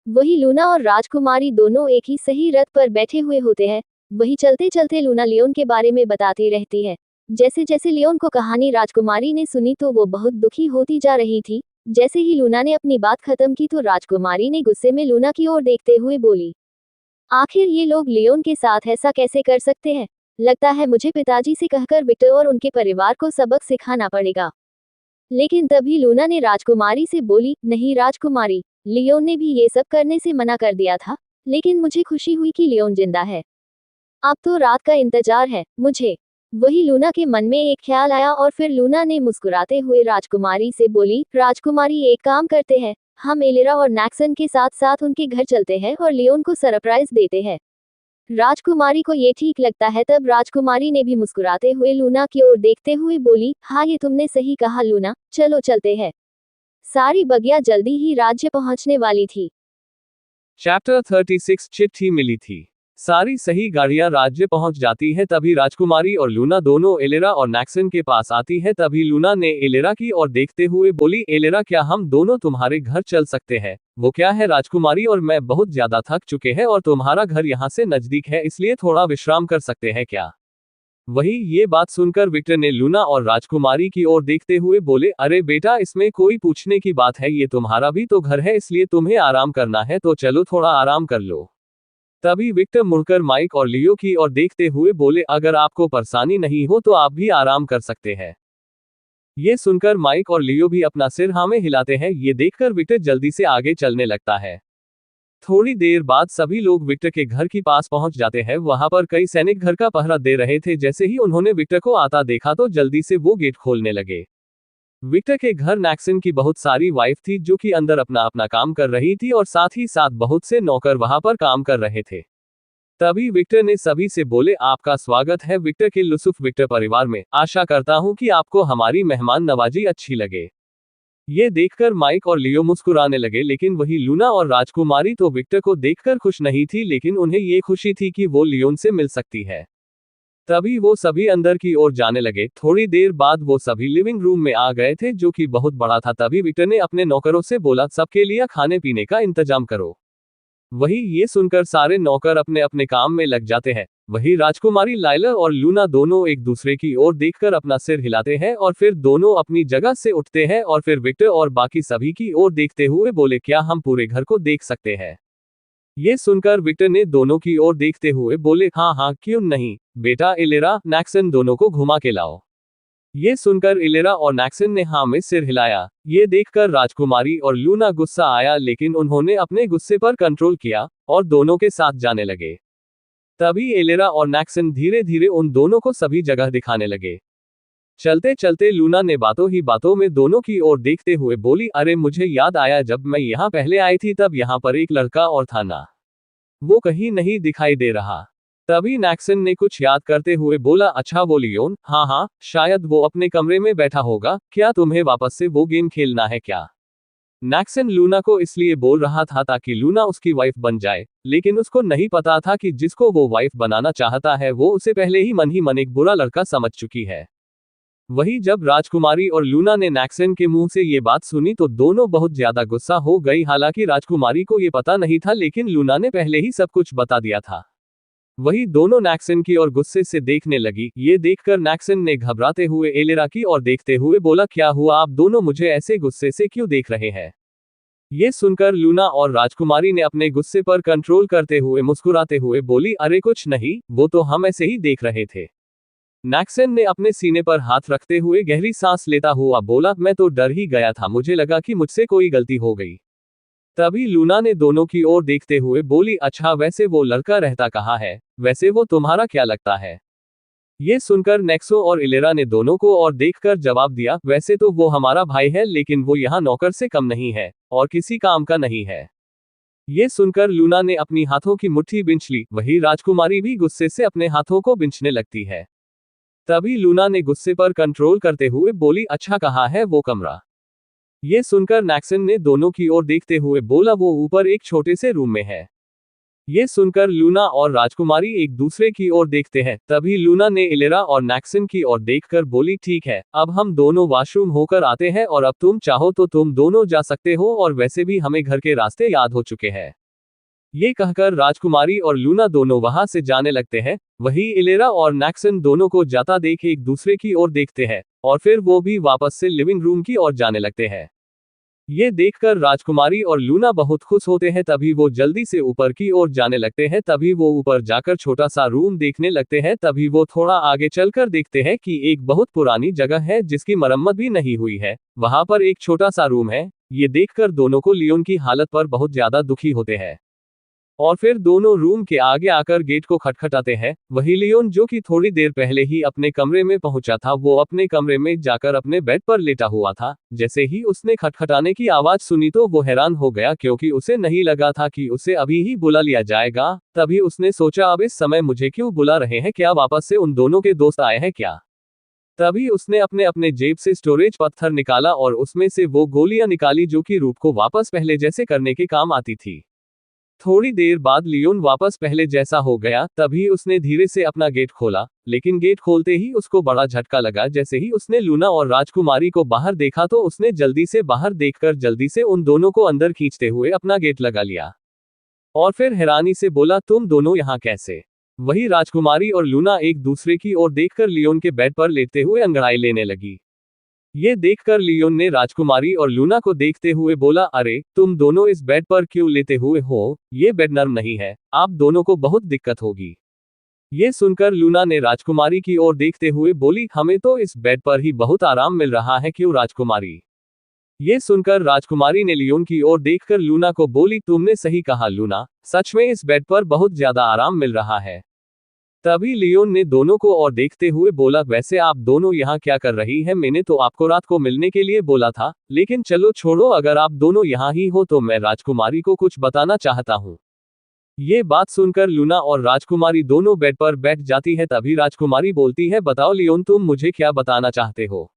वही लूना और राजकुमारी दोनों एक ही सही रथ पर बैठे हुए होते हैं। वही चलते चलते लूना लियोन के बारे में बताती रहती है। जैसे जैसे लियोन को कहानी राजकुमारी ने सुनी तो वो बहुत दुखी होती जा रही थी। जैसे ही लूना ने अपनी बात खत्म की तो राजकुमारी ने गुस्से में लूना की ओर देखते हुए बोली, आखिर ये लोग लियोन के साथ ऐसा कैसे कर सकते हैं। लगता है मुझे पिताजी से कहकर विक्टर और उनके परिवार को सबक सिखाना पड़ेगा। लेकिन तभी लूना ने राजकुमारी से बोली, नहीं राजकुमारी, लियोन ने भी ये सब करने से मना कर दिया था, लेकिन मुझे खुशी हुई कि लियोन जिंदा है। अब तो रात का इंतजार है मुझे। वही लूना के मन में एक ख्याल आया और फिर लूना ने मुस्कुराते हुए राजकुमारी से बोली, राजकुमारी एक काम करते हैं, हम एलिरा और नैक्सन के साथ साथ उनके घर चलते हैं और लियोन को सरप्राइज देते हैं। राजकुमारी को ये ठीक लगता है। तब राजकुमारी ने भी मुस्कुराते हुए लूना की ओर देखते हुए बोली, हाँ ये तुमने सही कहा लूना, चलो चलते हैं। सारी बगिया जल्दी ही राज्य पहुंचने वाली थी। चैप्टर 36 चिट्ठी मिली थी। सारी सही गाड़ियां राज्य पहुंच जाती है। तभी राजकुमारी और लूना दोनों एलिरा और नैक्सन के पास आती है। तभी लूना ने एलिरा की ओर देखते हुए बोली, एलिरा क्या हम दोनों तुम्हारे घर चल सकते हैं। वो क्या है राजकुमारी, और मैं बहुत ज्यादा थक चुके हैं और तुम्हारा घर यहाँ से नजदीक है, इसलिए थोड़ा विश्राम कर सकते हैं क्या। वही ये बात सुनकर विक्टर ने लूना और राजकुमारी की ओर देखते हुए बोले, अरे बेटा इसमें कोई पूछने की बात है, ये तुम्हारा भी तो घर है, इसलिए तुम्हें आराम करना है तो चलो थोड़ा आराम कर लो। तभी विक्टर मुड़कर माइक और लियो की ओर देखते हुए बोले, अगर आपको परेशानी नहीं हो तो आप भी आराम कर सकते हैं। ये सुनकर माइक और लियो भी अपना सिर हाँ में हिलाते हैं। ये देखकर विक्टर जल्दी से आगे चलने लगता है। थोड़ी देर बाद सभी लोग विक्टर के घर के पास पहुंच जाते हैं। वहां पर कई सैनिक घर का पहरा दे रहे थे। जैसे ही उन्होंने विक्टर को आता देखा तो जल्दी से वो गेट खोलने लगे। विक्टर के घर नैक्सन की बहुत सारी वाइफ थी जो कि अंदर अपना अपना काम कर रही थी और साथ ही साथ बहुत से नौकर वहां पर काम कर रहे थे। तभी विक्टर ने सभी से बोले, आपका स्वागत है विक्टर के लुसुफ विक्टर परिवार में। आशा करता हूं कि आपको हमारी मेहमान नवाजी अच्छी लगे। ये देखकर माइक और लियो मुस्कुराने लगे, लेकिन वही लूना और राजकुमारी तो विक्टर को देखकर खुश नहीं थी, लेकिन उन्हें ये खुशी थी कि वो लियोन से मिल सकती है। तभी वो सभी अंदर की ओर जाने लगे। थोड़ी देर बाद वो सभी लिविंग रूम में आ गए थे जो कि बहुत बड़ा था। तभी विक्टर ने अपने नौकरों से बोला, सबके लिए खाने पीने का इंतजाम करो। वही ये सुनकर सारे नौकर अपने अपने काम में लग जाते हैं। वही राजकुमारी लायला और लूना दोनों एक दूसरे की ओर देखकर अपना सिर हिलाते हैं और फिर दोनों अपनी जगह से उठते हैं और फिर विक्टर और बाकी सभी की ओर देखते हुए बोले, क्या हम पूरे घर को देख सकते हैं। ये सुनकर विक्टर ने दोनों की ओर देखते हुए बोले, हाँ हाँ क्यों नहीं बेटा, एलिरा नैक्सन दोनों को घुमा के लाओ। ये सुनकर एलिरा और नैक्सन ने हाँ में सिर हिलाया। ये देखकर राजकुमारी और लूना गुस्सा आया, लेकिन उन्होंने अपने गुस्से पर कंट्रोल किया और दोनों के साथ जाने लगे। तभी एलिरा और नैक्सन धीरे धीरे उन दोनों को सभी जगह दिखाने लगे। चलते चलते लूना ने बातों ही बातों में दोनों की ओर देखते हुए बोली, अरे मुझे याद आया, जब मैं यहाँ पहले आई थी तब यहाँ पर एक लड़का और था ना, वो कहीं नहीं दिखाई दे रहा। तभी नैक्सन ने कुछ याद करते हुए बोला, अच्छा वो लियोन, हाँ हाँ शायद वो अपने कमरे में बैठा होगा। क्या तुम्हें वापस से वो गेम खेलना है क्या। नैक्सन लूना को इसलिए बोल रहा था ताकि लूना उसकी वाइफ बन जाए, लेकिन उसको नहीं पता था कि जिसको वो वाइफ बनाना चाहता है वो उसे पहले ही मन एक बुरा लड़का समझ चुकी है। वही जब राजकुमारी और लूना ने नैक्सन के मुंह से ये बात सुनी तो दोनों बहुत ज्यादा गुस्सा हो गई। हालांकि राजकुमारी को ये पता नहीं था, लेकिन लूना ने पहले ही सब कुछ बता दिया था। वही दोनों नैक्सन की ओर गुस्से से देखने लगी। ये देखकर नैक्सन ने घबराते हुए एलेरा की ओर देखते हुए बोला, क्या हुआ, आप दोनों मुझे ऐसे गुस्से से क्यों देख रहे हैं? ये सुनकर लूना और राजकुमारी ने अपने गुस्से पर कंट्रोल करते हुए मुस्कुराते हुए बोली, अरे कुछ नहीं, वो तो हम ऐसे ही देख रहे थे। नैक्सन ने अपने सीने पर हाथ रखते हुए गहरी सांस लेता हुआ बोला, मैं तो डर ही गया था, मुझे लगा कि मुझसे कोई गलती हो गई। तभी लूना ने दोनों की ओर देखते हुए बोली, अच्छा वैसे वो लड़का रहता कहाँ है, वैसे वो तुम्हारा क्या लगता है? ये सुनकर नेक्सो और इलेरा ने दोनों को और देखकर जवाब दिया, वैसे तो वो हमारा भाई है, लेकिन वो यहाँ नौकर से कम नहीं है और किसी काम का नहीं है। ये सुनकर लूना ने अपनी हाथों की मुट्ठी बिंच ली। वही राजकुमारी भी गुस्से से अपने हाथों को बिंचने लगती है। तभी लूना ने गुस्से पर कंट्रोल करते हुए बोली, अच्छा कहाँ है वो कमरा? ये सुनकर नैक्सन ने दोनों की ओर देखते हुए बोला, वो ऊपर एक छोटे से रूम में है। ये सुनकर लूना और राजकुमारी एक दूसरे की ओर देखते हैं। तभी लूना ने इलेरा और नैक्सन की ओर देखकर बोली, ठीक है, अब हम दोनों वॉशरूम होकर आते हैं और अब तुम चाहो तो तुम दोनों जा सकते हो, और वैसे भी हमें घर के रास्ते याद हो चुके हैं। ये कहकर राजकुमारी और लूना दोनों वहां से जाने लगते हैं। वही इलेरा और नैक्सन दोनों को जाता देख एक दूसरे की ओर देखते हैं और फिर वो भी वापस से लिविंग रूम की ओर जाने लगते हैं। ये देखकर राजकुमारी और लूना बहुत खुश होते हैं। तभी वो जल्दी से ऊपर की ओर जाने लगते हैं। तभी वो ऊपर जाकर छोटा सा रूम देखने लगते हैं। तभी वो थोड़ा आगे चलकर देखते हैं कि एक बहुत पुरानी जगह है जिसकी मरम्मत भी नहीं हुई है। वहां पर एक छोटा सा रूम है। ये देखकर दोनों को लियोन की हालत पर बहुत ज्यादा दुखी होते हैं और फिर दोनों रूम के आगे आकर गेट को खटखटाते हैं। वही लियोन, जो कि थोड़ी देर पहले ही अपने कमरे में पहुंचा था, वो अपने कमरे में जाकर अपने बेड पर लेटा हुआ था। जैसे ही उसने खटखटाने की आवाज सुनी तो वो हैरान हो गया, क्योंकि उसे नहीं लगा था कि उसे अभी ही बुला लिया जाएगा। तभी उसने सोचा, अब इस समय मुझे क्यों बुला रहे हैं, क्या वापस से उन दोनों के दोस्त आए हैं क्या? तभी उसने अपने अपने जेब से स्टोरेज पत्थर निकाला और उसमें से वो गोलियां निकाली जो कि रूप को वापस पहले जैसे करने के काम आती थी। थोड़ी देर बाद लियोन वापस पहले जैसा हो गया। तभी उसने धीरे से अपना गेट खोला, लेकिन गेट खोलते ही उसको बड़ा झटका लगा। जैसे ही उसने लूना और राजकुमारी को बाहर देखा तो उसने जल्दी से बाहर देखकर जल्दी से उन दोनों को अंदर खींचते हुए अपना गेट लगा लिया और फिर हैरानी से बोला, तुम दोनों यहाँ कैसे? वही राजकुमारी और लूना एक दूसरे की ओर देखकर लियोन के बेड पर लेटते हुए अंगड़ाई लेने लगी। ये देखकर लियोन ने राजकुमारी और लूना को देखते हुए बोला, अरे तुम दोनों इस बेड पर क्यों लेटे हुए हो? ये बेड नर्म नहीं है, आप दोनों को बहुत दिक्कत होगी। ये सुनकर लूना ने राजकुमारी की ओर देखते हुए बोली, हमें तो इस बेड पर ही बहुत आराम मिल रहा है, क्यों राजकुमारी? ये सुनकर राजकुमारी ने लियोन की ओर देखकर लूना को बोली, तुमने सही कहा लूना, सच में इस बेड पर बहुत ज्यादा आराम मिल रहा है। तभी लियोन ने दोनों को और देखते हुए बोला, वैसे आप दोनों यहाँ क्या कर रही हैं? मैंने तो आपको रात को मिलने के लिए बोला था, लेकिन चलो छोड़ो, अगर आप दोनों यहाँ ही हो तो मैं राजकुमारी को कुछ बताना चाहता हूँ। ये बात सुनकर लूना और राजकुमारी दोनों बेड पर बैठ जाती है। तभी राजकुमारी बोलती है, बताओ लियोन, तुम मुझे क्या बताना चाहते हो?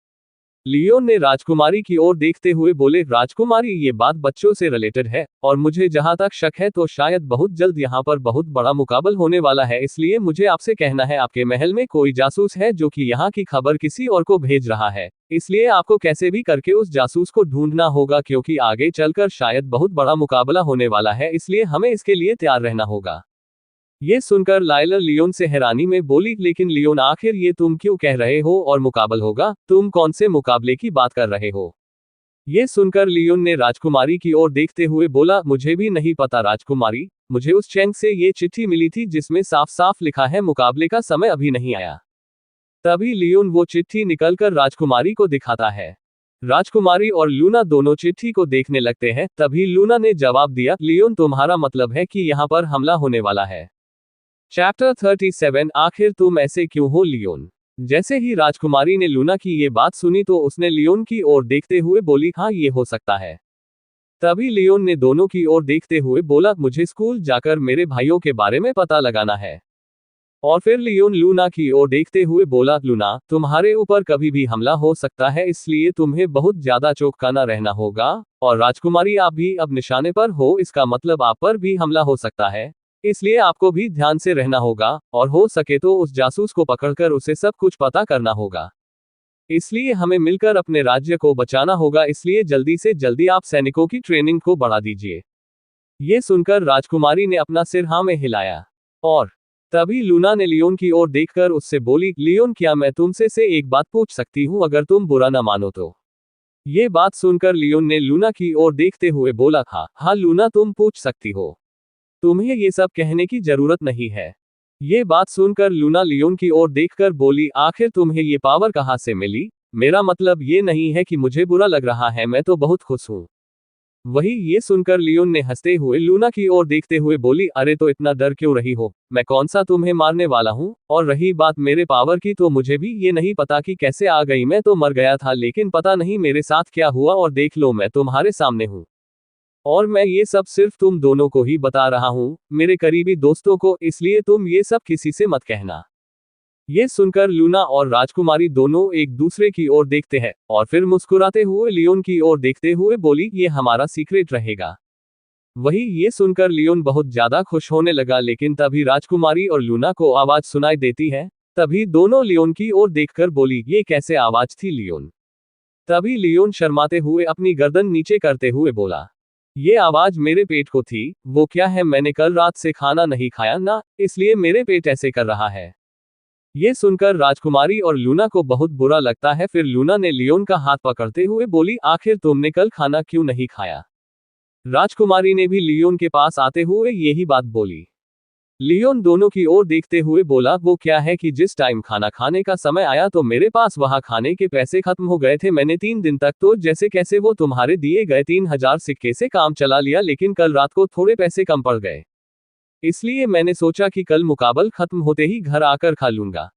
लियोन ने राजकुमारी की ओर देखते हुए बोले, राजकुमारी, ये बात बच्चों से रिलेटेड है और मुझे जहां तक शक है तो शायद बहुत जल्द यहाँ पर बहुत बड़ा मुकाबला होने वाला है। इसलिए मुझे आपसे कहना है, आपके महल में कोई जासूस है जो कि यहाँ की खबर किसी और को भेज रहा है। इसलिए आपको कैसे भी करके उस जासूस को ढूंढना होगा, क्योंकि आगे चलकर शायद बहुत बड़ा मुकाबला होने वाला है, इसलिए हमें इसके लिए तैयार रहना होगा। ये सुनकर लाइला लियोन से हैरानी में बोली, लेकिन लियोन, आखिर ये तुम क्यों कह रहे हो और मुकाबला होगा? तुम कौन से मुकाबले की बात कर रहे हो? ये सुनकर लियोन ने राजकुमारी की ओर देखते हुए बोला, मुझे भी नहीं पता राजकुमारी, मुझे उस चैंग से ये चिट्ठी मिली थी जिसमें साफ साफ लिखा है मुकाबले का समय अभी नहीं आया। तभी लियोन वो चिट्ठी निकलकर राजकुमारी को दिखाता है। राजकुमारी और लूना दोनों चिट्ठी को देखने लगते हैं। तभी लूना ने जवाब दिया, लियोन, तुम्हारा मतलब है कि यहाँ पर हमला होने वाला है। चैप्टर 37, आखिर तुम ऐसे क्यों हो लियोन? जैसे ही राजकुमारी ने लूना की ये बात सुनी तो उसने लियोन की ओर देखते हुए बोली, हाँ ये हो सकता है। तभी लियोन ने दोनों की ओर देखते हुए बोला, मुझे स्कूल जाकर मेरे भाइयों के बारे में पता लगाना है। और फिर लियोन लूना की ओर देखते हुए बोला, लूना, तुम्हारे ऊपर कभी भी हमला हो सकता है, इसलिए तुम्हें बहुत ज्यादा चौकन्ना रहना होगा। और राजकुमारी, आप भी अब निशाने पर हो, इसका मतलब आप पर भी हमला हो सकता है, इसलिए आपको भी ध्यान से रहना होगा, और हो सके तो उस जासूस को पकड़कर उसे सब कुछ पता करना होगा। इसलिए हमें मिलकर अपने राज्य को बचाना होगा, इसलिए जल्दी से जल्दी आप सैनिकों की ट्रेनिंग को बढ़ा दीजिए। ये सुनकर राजकुमारी ने अपना सिर हाँ में हिलाया। और तभी लूना ने लियोन की ओर देखकर उससे बोली, लियोन, क्या मैं तुमसे से एक बात पूछ सकती हूँ, अगर तुम बुरा ना मानो तो। ये बात सुनकर लियोन ने लूना की ओर देखते हुए बोला, हाँ लूना, तुम पूछ सकती हो, तुम्हें ये सब कहने की जरूरत नहीं है। ये बात सुनकर लूना लियोन की ओर देखकर बोली, आखिर तुम्हें ये पावर कहाँ से मिली? मेरा मतलब ये नहीं है कि मुझे बुरा लग रहा है, मैं तो बहुत खुश हूँ। वही ये सुनकर लियोन ने हंसते हुए लूना की ओर देखते हुए बोली, अरे तो इतना डर क्यों रही हो, मैं कौन सा तुम्हें मारने वाला हूँ। और रही बात मेरे पावर की, तो मुझे भी ये नहीं पता कि कैसे आ गई, मैं तो मर गया था, लेकिन पता नहीं मेरे साथ क्या हुआ, और देख लो मैं तुम्हारे सामने हूँ। और मैं ये सब सिर्फ तुम दोनों को ही बता रहा हूँ, मेरे करीबी दोस्तों को, इसलिए तुम ये सब किसी से मत कहना। ये सुनकर लूना और राजकुमारी दोनों एक दूसरे की ओर देखते हैं, और फिर मुस्कुराते हुए लियोन की ओर देखते हुए बोली, ये हमारा सीक्रेट रहेगा। वही ये सुनकर लियोन बहुत ज्यादा खुश होने लगा, लेकिन तभी राजकुमारी और लूना को आवाज सुनाई देती है। तभी दोनों लियोन की ओर देखकर बोली, ये कैसे आवाज थी लियोन? तभी लियोन शर्माते हुए अपनी गर्दन नीचे करते हुए बोला, ये आवाज मेरे पेट को थी। वो क्या है, मैंने कल रात से खाना नहीं खाया ना, इसलिए मेरे पेट ऐसे कर रहा है। ये सुनकर राजकुमारी और लूना को बहुत बुरा लगता है। फिर लूना ने लियोन का हाथ पकड़ते हुए बोली, आखिर तुमने कल खाना क्यों नहीं खाया? राजकुमारी ने भी लियोन के पास आते हुए यही बात बोली। लियोन दोनों की ओर देखते हुए बोला, वो क्या है कि जिस टाइम खाना खाने का समय आया तो मेरे पास वहां खाने के पैसे खत्म हो गए थे। मैंने 3 दिन तक तो जैसे कैसे वो तुम्हारे दिए गए 3000 सिक्के से काम चला लिया, लेकिन कल रात को थोड़े पैसे कम पड़ गए, इसलिए मैंने सोचा कि कल मुकाबल खत्म होते ही घर आकर खा लूंगा।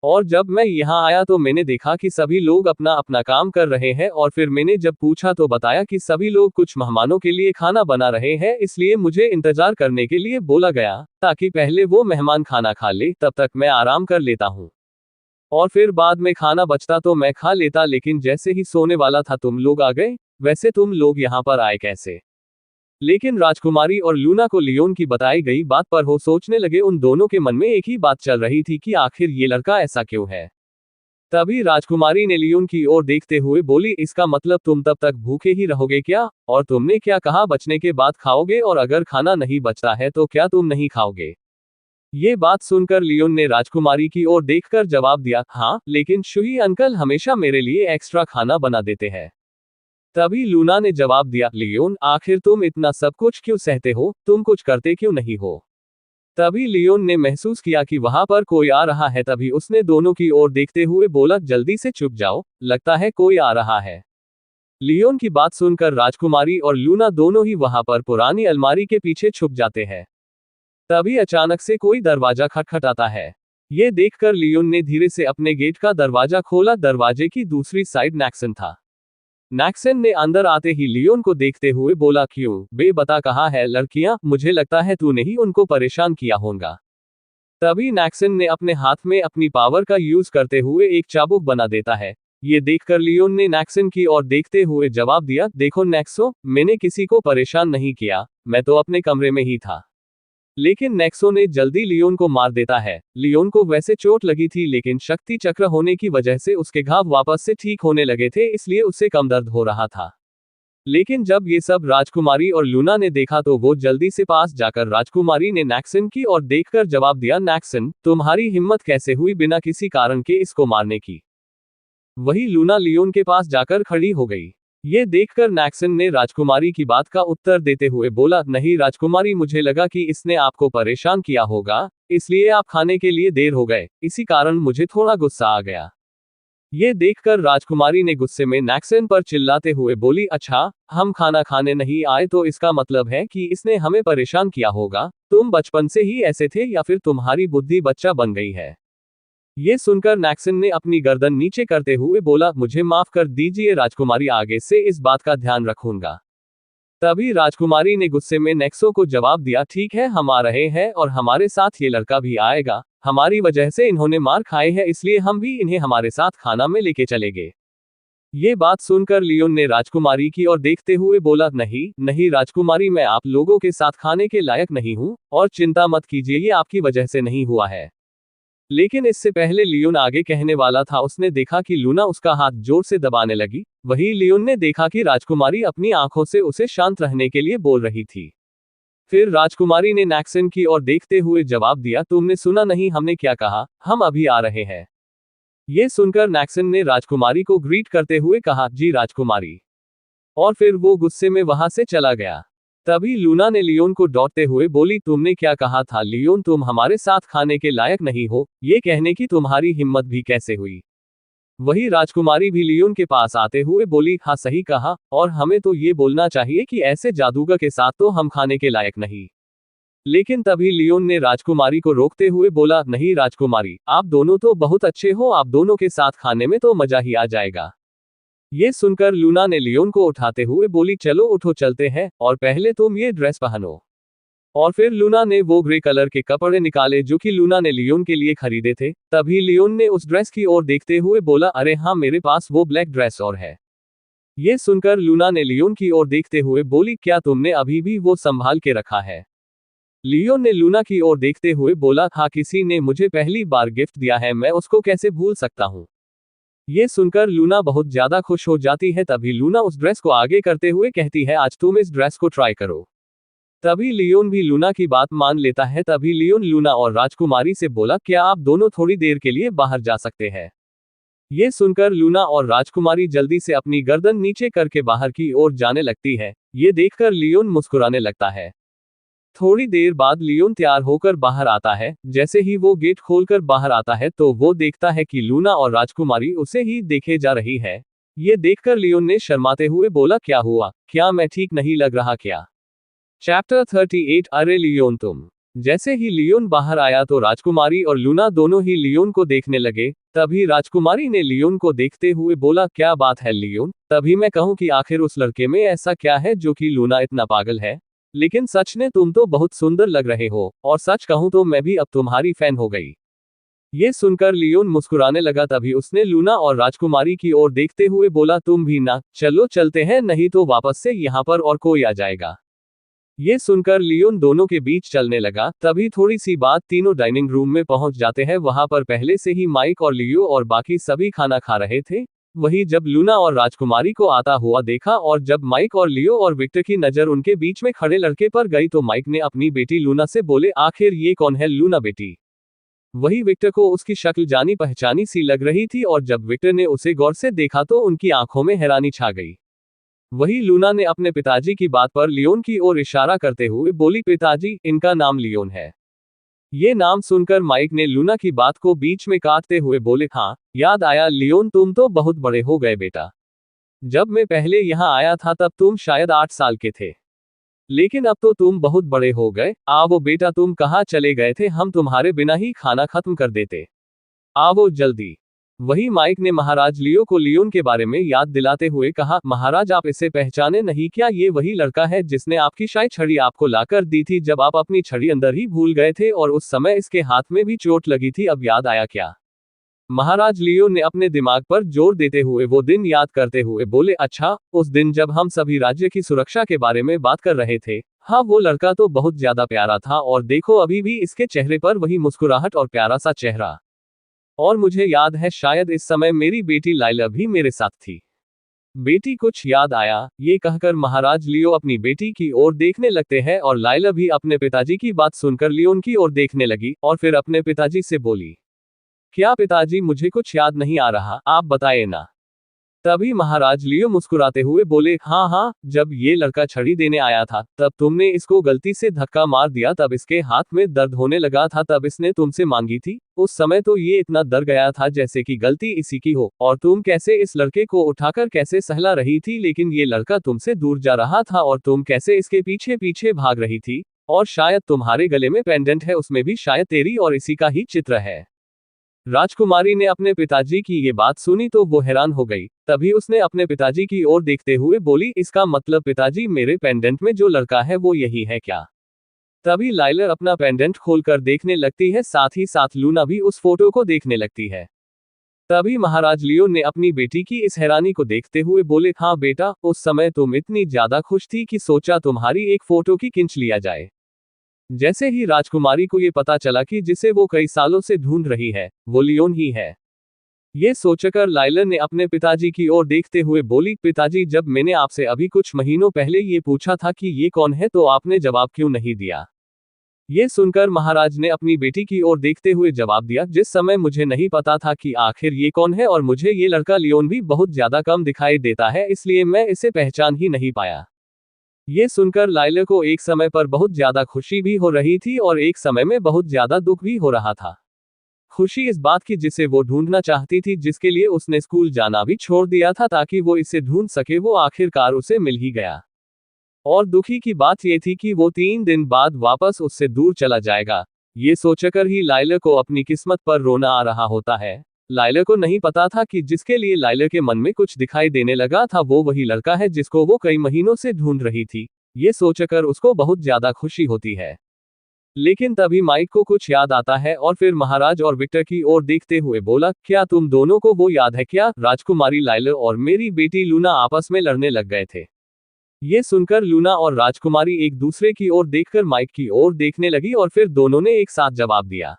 और जब मैं यहाँ आया तो मैंने देखा कि सभी लोग अपना अपना काम कर रहे हैं, और फिर मैंने जब पूछा तो बताया कि सभी लोग कुछ मेहमानों के लिए खाना बना रहे हैं, इसलिए मुझे इंतजार करने के लिए बोला गया, ताकि पहले वो मेहमान खाना खा ले, तब तक मैं आराम कर लेता हूँ। और फिर बाद में खाना बचता तो मैं खा लेता, लेकिन जैसे ही सोने वाला था तुम लोग आ गए। वैसे तुम लोग यहाँ पर आए कैसे? लेकिन राजकुमारी और लूना को लियोन की बताई गई बात पर हो सोचने लगे। उन दोनों के मन में एक ही बात चल रही थी कि आखिर ये लड़का ऐसा क्यों है। तभी राजकुमारी ने लियोन की ओर देखते हुए बोली, इसका मतलब तुम तब तक भूखे ही रहोगे क्या? और तुमने क्या कहा, बचने के बाद खाओगे, और अगर खाना नहीं बचता है तो क्या तुम नहीं खाओगे? ये बात सुनकर लियोन ने राजकुमारी की ओर देखकर जवाब दिया, हाँ, लेकिन शुही अंकल हमेशा मेरे लिए एक्स्ट्रा खाना बना देते हैं। तभी लूना ने जवाब दिया, लियोन, आखिर तुम इतना सब कुछ क्यों सहते हो, तुम कुछ करते क्यों नहीं हो? तभी लियोन ने महसूस किया कि वहां पर कोई आ रहा है। तभी उसने दोनों की ओर देखते हुए बोला, जल्दी से चुप जाओ, लगता है कोई आ रहा है। लियोन की बात सुनकर राजकुमारी और लूना दोनों ही वहां पर पुरानी अलमारी के पीछे छुप जाते हैं। तभी अचानक से कोई दरवाजा खटखटाता है। ये देखकर लियोन ने धीरे से अपने गेट का दरवाजा खोला। दरवाजे की दूसरी साइड नैक्सन था। नैक्सन ने अंदर आते ही लियोन को देखते हुए बोला, क्यों बे, बता कहाँ है लड़कियां? मुझे लगता है तूने ही उनको परेशान किया होगा। तभी नैक्सन ने अपने हाथ में अपनी पावर का यूज करते हुए एक चाबुक बना देता है। ये देखकर लियोन ने नैक्सन की ओर देखते हुए जवाब दिया, देखो नैक्सो, मैंने किसी को परेशान नहीं किया, मैं तो अपने कमरे में ही था। लेकिन नेक्सो ने जल्दी लियोन को मार देता है। लियोन को वैसे चोट लगी थी, लेकिन शक्ति चक्र होने की वजह से उसके घाव वापस से ठीक होने लगे थे, इसलिए उससे कम दर्द हो रहा था। लेकिन जब ये सब राजकुमारी और लूना ने देखा तो वो जल्दी से पास जाकर राजकुमारी ने नैक्सन की ओर देखकर जवाब दिया, नैक्सन, तुम्हारी हिम्मत कैसे हुई बिना किसी कारण के इसको मारने की? वही लूना लियोन के पास जाकर खड़ी हो गई। ये देखकर नैक्सन ने राजकुमारी की बात का उत्तर देते हुए बोला, नहीं राजकुमारी, मुझे लगा कि इसने आपको परेशान किया होगा, इसलिए आप खाने के लिए देर हो गए, इसी कारण मुझे थोड़ा गुस्सा आ गया। ये देखकर राजकुमारी ने गुस्से में नैक्सन पर चिल्लाते हुए बोली, अच्छा, हम खाना खाने नहीं आए तो इसका मतलब है कि इसने हमें परेशान किया होगा। तुम बचपन से ही ऐसे थे या फिर तुम्हारी बुद्धि बच्चा बन गई है? ये सुनकर नैक्सन ने अपनी गर्दन नीचे करते हुए बोला, मुझे माफ कर दीजिए राजकुमारी, आगे से इस बात का ध्यान रखूंगा। तभी राजकुमारी ने गुस्से में नेक्सो को जवाब दिया, ठीक है, हम आ रहे हैं और हमारे साथ ये लड़का भी आएगा। हमारी वजह से इन्होंने मार खाए है, इसलिए हम भी इन्हें हमारे साथ खाना में लेके चलेंगे। ये बात सुनकर लियोन ने राजकुमारी की ओर देखते हुए बोला, नहीं नहीं राजकुमारी, मैं आप लोगों के साथ खाने के लायक नहीं हूँ, और चिंता मत कीजिए, ये आपकी वजह से नहीं हुआ है। लेकिन इससे पहले लियोन आगे कहने वाला था, उसने देखा कि लूना उसका हाथ जोर से दबाने लगी। वही लियोन ने देखा कि राजकुमारी अपनी आंखों से उसे शांत रहने के लिए बोल रही थी। फिर राजकुमारी ने नैक्सन की ओर देखते हुए जवाब दिया, तुमने सुना नहीं हमने क्या कहा, हम अभी आ रहे हैं। ये सुनकर नैक्सन ने राजकुमारी को ग्रीट करते हुए कहा, जी राजकुमारी, और फिर वो गुस्से में वहां से चला गया। तभी लूना ने लियोन को डॉटते हुए बोली, तुमने क्या कहा था लियोन, तुम हमारे साथ खाने के लायक नहीं हो, ये कहने की तुम्हारी हिम्मत भी कैसे हुई। वही राजकुमारी भी लियोन के पास आते हुए बोली, हाँ सही कहा, और हमें तो ये बोलना चाहिए कि ऐसे जादूगर के साथ तो हम खाने के लायक नहीं। लेकिन तभी लियोन ने राजकुमारी को रोकते हुए बोला, नहीं राजकुमारी, आप दोनों तो बहुत अच्छे हो, आप दोनों के साथ खाने में तो मजा ही आ जाएगा। ये सुनकर लूना ने लियोन को उठाते हुए बोली, चलो उठो चलते हैं, और पहले तुम ये ड्रेस पहनो। और फिर लूना ने वो ग्रे कलर के कपड़े निकाले जो कि लूना ने लियोन के लिए खरीदे थे। तभी लियोन ने उस ड्रेस की ओर देखते हुए बोला, अरे हाँ, मेरे पास वो ब्लैक ड्रेस और है। ये सुनकर लूना ने लियोन की ओर देखते हुए बोली, क्या तुमने अभी भी वो संभाल के रखा है। लियोन ने लूना की ओर देखते हुए बोला, हाँ, किसी ने मुझे पहली बार गिफ्ट दिया है, मैं उसको कैसे भूल सकता हूँ। ये सुनकर लूना बहुत ज्यादा खुश हो जाती है। तभी लूना उस ड्रेस को आगे करते हुए कहती है, आज तुम इस ड्रेस को ट्राई करो। तभी लियोन भी लूना की बात मान लेता है। तभी लियोन लूना और राजकुमारी से बोला, क्या आप दोनों थोड़ी देर के लिए बाहर जा सकते हैं। ये सुनकर लूना और राजकुमारी जल्दी से अपनी गर्दन नीचे करके बाहर की ओर जाने लगती है। ये देखकर लियोन मुस्कुराने लगता है। थोड़ी देर बाद लियोन तैयार होकर बाहर आता है। जैसे ही वो गेट खोलकर बाहर आता है तो वो देखता है कि लूना और राजकुमारी उसे ही देखे जा रही है। ये देखकर लियोन ने शर्माते हुए बोला, क्या हुआ, क्या मैं ठीक नहीं लग रहा क्या। चैप्टर 38 अरे लियोन तुम। जैसे ही लियोन बाहर आया तो राजकुमारी और लूना दोनों ही लियोन को देखने लगे। तभी राजकुमारी ने लियोन को देखते हुए बोला, क्या बात है लियोन, तभी मैं कहूं कि आखिर उस लड़के में ऐसा क्या है जो कि लूना इतना पागल है। लेकिन सच ने तुम तो बहुत सुंदर लग रहे हो, और सच कहूं तो मैं भी अब तुम्हारी फैन हो गई। ये सुनकर लियोन मुस्कुराने लगा। तभी उसने लूना और राजकुमारी की ओर देखते हुए बोला, तुम भी ना, चलो चलते हैं, नहीं तो वापस से यहाँ पर और कोई आ जाएगा। ये सुनकर लियोन दोनों के बीच चलने लगा। तभी थोड़ी सी बात, तीनों डाइनिंग रूम में पहुंच जाते हैं। वहां पर पहले से ही माइक और लियो और बाकी सभी खाना खा रहे थे। वही जब लूना और राजकुमारी को आता हुआ देखा, और जब माइक और लियो और विक्टर की नजर उनके बीच में खड़े लड़के पर गई तो माइक ने अपनी बेटी लूना से बोले, आखिर ये कौन है लूना बेटी। वही विक्टर को उसकी शक्ल जानी पहचानी सी लग रही थी, और जब विक्टर ने उसे गौर से देखा तो उनकी आंखों में हैरानी छा गई। वही लूना ने अपने पिताजी की बात पर लियोन की ओर इशारा करते हुए बोली, पिताजी, इनका नाम लियोन है। ये नाम सुनकर माइक ने लूना की बात को बीच में काटते हुए बोले, हाँ, याद आया लियोन, तुम तो बहुत बड़े हो गए बेटा। जब मैं पहले यहाँ आया था तब तुम शायद 8 साल के थे, लेकिन अब तो तुम बहुत बड़े हो गए। आओ बेटा, तुम कहाँ चले गए थे, हम तुम्हारे बिना ही खाना खत्म कर देते। आओ जल्दी। वही माइक ने महाराज लियो को लियोन के बारे में याद दिलाते हुए कहा, महाराज आप इसे पहचाने नहीं क्या, ये वही लड़का है जिसने आपकी शायद छड़ी आपको लाकर दी थी जब आप अपनी छड़ी अंदर ही भूल गए थे, और उस समय इसके हाथ में भी चोट लगी थी, अब याद आया क्या। महाराज लियो ने अपने दिमाग पर जोर देते हुए वो दिन याद करते हुए बोले, अच्छा, उस दिन जब हम सभी राज्य की सुरक्षा के बारे में बात कर रहे थे। हाँ, वो लड़का तो बहुत ज्यादा प्यारा था, और देखो अभी भी इसके चेहरे पर वही मुस्कुराहट और प्यारा सा चेहरा। और मुझे याद है शायद इस समय मेरी बेटी लाइला भी मेरे साथ थी। बेटी, कुछ याद आया। ये कहकर महाराज लियो अपनी बेटी की ओर देखने लगते हैं, और लाइला भी अपने पिताजी की बात सुनकर लियोन की ओर देखने लगी, और फिर अपने पिताजी से बोली, क्या पिताजी, मुझे कुछ याद नहीं आ रहा, आप बताए ना। तभी महाराज लियो मुस्कुराते हुए बोले, हाँ हाँ, जब ये लड़का छड़ी देने आया था तब तुमने इसको गलती से धक्का मार दिया, तब इसके हाथ में दर्द होने लगा था, तब इसने तुमसे मांगी थी। उस समय तो ये इतना डर गया था जैसे कि गलती इसी की हो, और तुम कैसे इस लड़के को उठाकर कैसे सहला रही थी, लेकिन ये लड़का तुमसे दूर जा रहा था और तुम कैसे इसके पीछे पीछे भाग रही थी। और शायद तुम्हारे गले में पेंडेंट है, उसमें भी शायद तेरी और इसी का ही चित्र है। राजकुमारी ने अपने पिताजी की ये बात सुनी तो वो हैरान हो गई। तभी उसने अपने पिताजी की ओर देखते हुए बोली, इसका मतलब पिताजी, मेरे पेंडेंट में जो लड़का है वो यही है क्या। तभी लाइलर अपना पेंडेंट खोलकर देखने लगती है, साथ ही साथ लूना भी उस फोटो को देखने लगती है। तभी महाराज लियोन ने अपनी बेटी की इस हैरानी को देखते हुए बोले, हाँ बेटा, उस समय तुम इतनी ज्यादा खुश थी कि सोचा तुम्हारी एक फोटो की खींच लिया जाए। जैसे ही राजकुमारी को ये पता चला कि जिसे वो कई सालों से ढूंढ रही है वो लियोन ही है, ये सोचकर लाइलर ने अपने पिताजी की ओर देखते हुए बोली, पिताजी, जब मैंने आपसे अभी कुछ महीनों पहले ये पूछा था कि ये कौन है तो आपने जवाब क्यों नहीं दिया। ये सुनकर महाराज ने अपनी बेटी की ओर देखते हुए जवाब दिया, जिस समय मुझे नहीं पता था कि आखिर ये कौन है और मुझे ये लड़का लियोन भी बहुत ज्यादा कम दिखाई देता है, इसलिए मैं इसे पहचान ही नहीं पाया। ये सुनकर लाइलर को एक समय पर बहुत ज्यादा खुशी भी हो रही थी और एक समय में बहुत ज्यादा दुख भी हो रहा था। खुशी इस बात की जिसे वो ढूंढना चाहती थी, जिसके लिए उसने स्कूल जाना भी छोड़ दिया था ताकि वो इसे ढूंढ सके, वो आखिरकार उसे मिल ही गया। और दुखी की बात यह थी कि वो 3 दिन बाद वापस उससे दूर चला जाएगा। ये सोचकर ही लाइलर को अपनी किस्मत पर रोना आ रहा होता है। लाइलर को नहीं पता था कि जिसके लिए लाइलर के मन में कुछ दिखाई देने लगा था वो वही लड़का है जिसको वो कई महीनों से ढूंढ रही थी। ये सोचकर उसको बहुत ज्यादा खुशी होती है। लेकिन तभी माइक को कुछ याद आता है और फिर महाराज और विक्टर की ओर देखते हुए बोला, क्या तुम दोनों को वो याद है क्या, राजकुमारी लाइलर और मेरी बेटी लूना आपस में लड़ने लग गए थे। ये सुनकर लूना और राजकुमारी एक दूसरे की ओर देखकर माइक की ओर देखने लगी और फिर दोनों ने एक साथ जवाब दिया,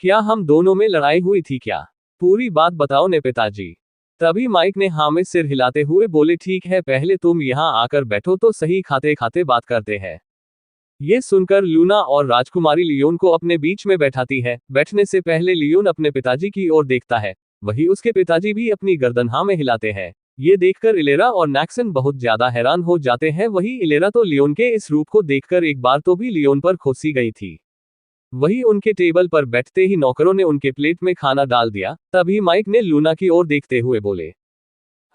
क्या हम दोनों में लड़ाई हुई थी क्या, पूरी बात बताओ ने पिताजी। तभी माइक ने हाँ में सिर हिलाते हुए बोले, ठीक है, पहले तुम यहाँ आकर बैठो तो सही, खाते खाते बात करते हैं। ये सुनकर लूना और राजकुमारी लियोन को अपने बीच में बैठाती है। बैठने से पहले लियोन अपने पिताजी की ओर देखता है, वही उसके पिताजी भी अपनी गर्दन हाँ में हिलाते हैं। ये देखकर इलेरा और नैक्सन बहुत ज्यादा हैरान हो जाते हैं। वही इलेरा तो लियोन के इस रूप को देखकर एक बार तो भी लियोन पर खोसी गई थी। वही उनके टेबल पर बैठते ही नौकरों ने उनके प्लेट में खाना डाल दिया। तभी माइक ने लूना की ओर देखते हुए बोले,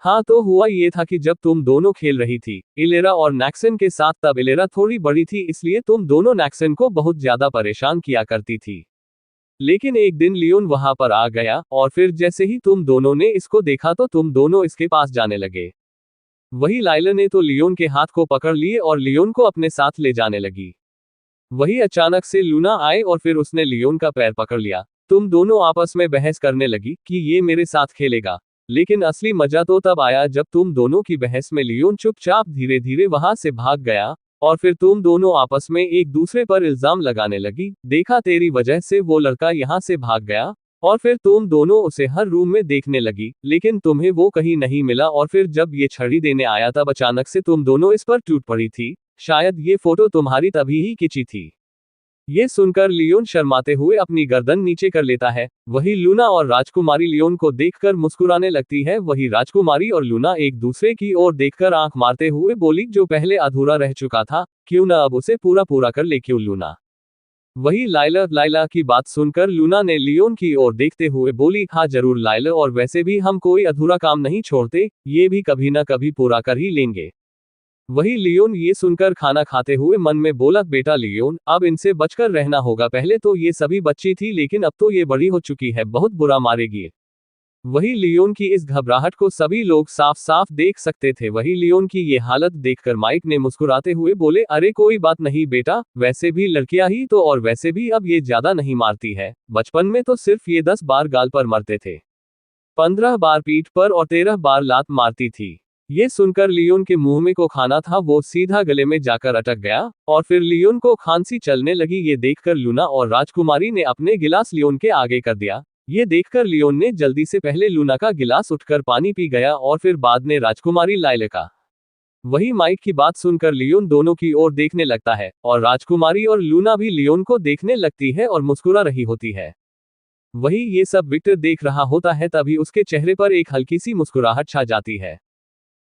हाँ तो हुआ ये था कि जब तुम दोनों खेल रही थी इलेरा और नैक्सन के साथ, तब इलेरा थोड़ी बड़ी थी इसलिए तुम दोनों नैक्सन को बहुत ज्यादा परेशान किया करती थी। लेकिन एक दिन लियोन वहां पर आ गया और फिर जैसे ही तुम दोनों ने इसको देखा तो तुम दोनों इसके पास जाने लगे। वही लाइलर ने तो लियोन के हाथ को पकड़ लिए और लियोन को अपने साथ ले जाने लगी। वही अचानक से लूना आए और फिर उसने लियोन का पैर पकड़ लिया। तुम दोनों आपस में बहस करने लगी कि ये मेरे साथ खेलेगा। लेकिन असली मजा तो तब आया जब तुम दोनों की बहस में लियोन चुपचाप धीरे धीरे वहां से भाग गया और फिर तुम दोनों आपस में एक दूसरे पर इल्जाम लगाने लगी। देखा, तेरी वजह से वो लड़का यहाँ से भाग गया। और फिर तुम दोनों उसे हर रूम में देखने लगी, लेकिन तुम्हें वो कहीं नहीं मिला। और फिर जब ये छड़ी देने आया तब अचानक से तुम दोनों इस पर टूट पड़ी थी। शायद ये फोटो तुम्हारी तभी ही खींची थी। ये सुनकर लियोन शर्माते हुए अपनी गर्दन नीचे कर लेता है। वही लूना और राजकुमारी लियोन को देखकर मुस्कुराने लगती है। वही राजकुमारी और लूना एक दूसरे की ओर देखकर आंख मारते हुए बोली, जो पहले अधूरा रह चुका था क्यों ना अब उसे पूरा पूरा कर ले, क्यों लूना। वही लाइला की बात सुनकर लूना ने लियोन की ओर देखते हुए बोली, हाँ जरूर लाइला, और वैसे भी हम कोई अधूरा काम नहीं छोड़ते, ये भी कभी ना कभी पूरा कर ही लेंगे। वही लियोन ये सुनकर खाना खाते हुए मन में बोला, बेटा लियोन, अब इनसे बचकर रहना होगा। पहले तो ये सभी बच्ची थी लेकिन अब तो ये बड़ी हो चुकी है, बहुत बुरा मारेगी। वही लियोन की इस घबराहट को सभी लोग साफ साफ देख सकते थे। वही लियोन की ये हालत देखकर माइक ने मुस्कुराते हुए बोले, अरे कोई बात नहीं बेटा, वैसे भी लड़कियां ही तो, और वैसे भी अब ये ज्यादा नहीं मारती है। बचपन में तो सिर्फ ये 10 बार गाल पर मरते थे, 15 बार पीठ पर और 13 बार लात मारती थी। ये सुनकर लियोन के मुंह में को खाना था वो सीधा गले में जाकर अटक गया और फिर लियोन को खांसी चलने लगी। ये देखकर लूना और राजकुमारी ने अपने गिलास लियोन के आगे कर दिया। ये देखकर लियोन ने जल्दी से पहले लूना का गिलास उठकर पानी पी गया और फिर बाद में राजकुमारी लाइला का। वही माइक की बात सुनकर लियोन दोनों की ओर देखने लगता है और राजकुमारी और लूना भी लियोन को देखने लगती है और मुस्कुरा रही होती है। वही ये सब विक्टर देख रहा होता है, तभी उसके चेहरे पर एक हल्की सी मुस्कुराहट छा जाती है।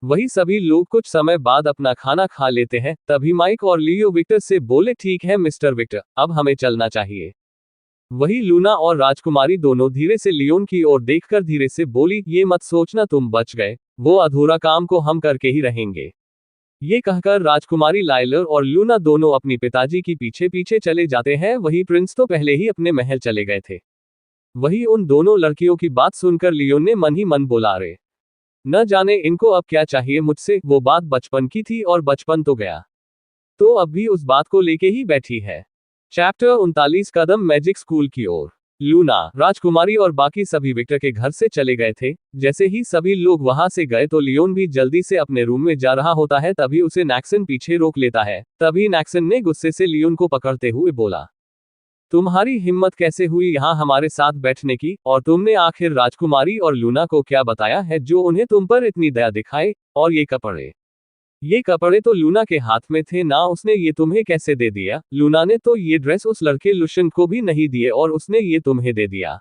वही सभी लोग कुछ समय बाद अपना खाना खा लेते हैं। तभी माइक और लियो विक्टर से बोले, ठीक है मिस्टर विक्टर, अब हमें चलना चाहिए। वही लूना और राजकुमारी दोनों धीरे से लियोन की ओर देखकर धीरे से बोली, ये मत सोचना तुम बच गए, वो अधूरा काम को हम करके ही रहेंगे। ये कहकर राजकुमारी लाइलर और लूना दोनों अपनी पिताजी की पीछे पीछे चले जाते हैं। वही प्रिंस तो पहले ही अपने महल चले गए थे। वही उन दोनों लड़कियों की बात सुनकर लियोन ने मन ही मन बोला, अरे न जाने इनको अब क्या चाहिए मुझसे। वो बात बचपन की थी और बचपन तो गया। तो अब भी उस बात को लेके ही बैठी है। चैप्टर 39 कदम मैजिक स्कूल की ओर। लूना, राजकुमारी और बाकी सभी विक्टर के घर से चले गए थे। जैसे ही सभी लोग वहां से गए तो लियोन भी जल्दी से अपने रूम में जा रहा होता है, तभी उसे नैक्सन पीछे रोक लेता है। तभी नैक्सन ने गुस्से से लियोन को पकड़ते हुए बोला, तुम्हारी हिम्मत कैसे हुई यहाँ हमारे साथ बैठने की, और तुमने आखिर राजकुमारी और लूना को क्या बताया है जो उन्हें तुम पर इतनी दया दिखाए? और ये कपड़े तो लूना के हाथ में थे ना, उसने ये तुम्हें कैसे दे दिया? लूना ने तो ये ड्रेस उस लड़के लुशन को भी नहीं दिए और उसने ये तुम्हें दे दिया।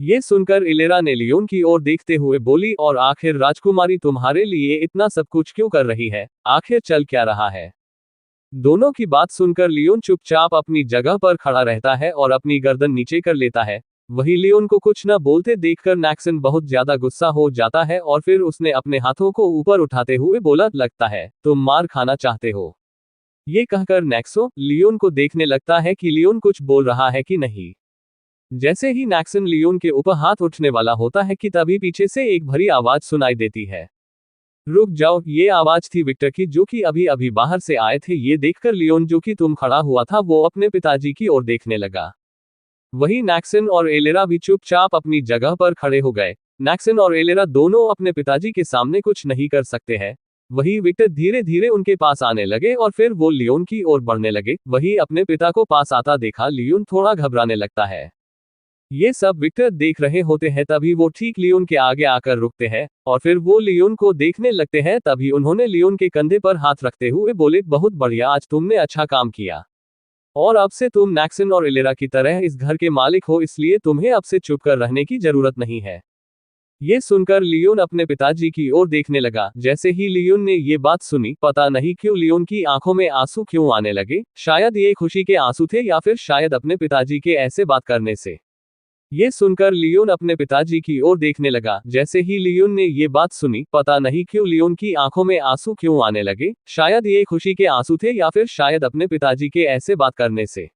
ये सुनकर इलेरा ने लियोन की ओर देखते हुए बोली, और आखिर राजकुमारी तुम्हारे लिए इतना सब कुछ क्यों कर रही है? आखिर चल क्या रहा है? दोनों की बात सुनकर लियोन चुपचाप अपनी जगह पर खड़ा रहता है और अपनी गर्दन नीचे कर लेता है। वही लियोन को कुछ न बोलते देखकर नैक्सन बहुत ज्यादा गुस्सा हो जाता है और फिर उसने अपने हाथों को ऊपर उठाते हुए बोला, लगता है तुम मार खाना चाहते हो। ये कहकर नैक्सो लियोन को देखने लगता है कि लियोन कुछ बोल रहा है कि नहीं। जैसे ही नैक्सन लियोन के ऊपर हाथ उठने वाला होता है कि तभी पीछे से एक भरी आवाज सुनाई देती है। रुक जाओ, ये आवाज थी विक्टर की, जो कि अभी अभी बाहर से आए थे। ये देखकर लियोन, जो कि तुम खड़ा हुआ था, वो अपने पिताजी की ओर देखने लगा। वही नैक्सन और एलेरा भी चुपचाप अपनी जगह पर खड़े हो गए। नैक्सन और एलेरा दोनों अपने पिताजी के सामने कुछ नहीं कर सकते हैं। वही विक्टर धीरे धीरे उनके पास आने लगे और फिर वो लियोन की ओर बढ़ने लगे। वही अपने पिता को पास आता देखा लियोन थोड़ा घबराने लगता है। ये सब विक्टर देख रहे होते हैं, तभी वो ठीक लियोन के आगे आकर रुकते हैं और फिर वो लियोन को देखने लगते हैं। तभी उन्होंने लियोन के कंधे पर हाथ रखते हुए बोले, बहुत बढ़िया, आज तुमने अच्छा काम किया और अब से तुम नैक्सन और इलेरा की तरह इस घर के मालिक हो, इसलिए तुम्हें अब से चुप कर रहने की जरूरत नहीं है। ये सुनकर लियोन अपने पिताजी की ओर देखने लगा। जैसे ही लियोन ने ये बात सुनी, पता नहीं क्यों लियोन की आंखों में आंसू क्यों आने लगे। शायद ये खुशी के आंसू थे या फिर शायद अपने पिताजी के ऐसे बात करने से। ये सुनकर लियोन अपने पिताजी की ओर देखने लगा। जैसे ही लियोन ने ये बात सुनी, पता नहीं क्यों लियोन की आंखों में आंसू क्यों आने लगे। शायद ये खुशी के आंसू थे या फिर शायद अपने पिताजी के ऐसे बात करने से।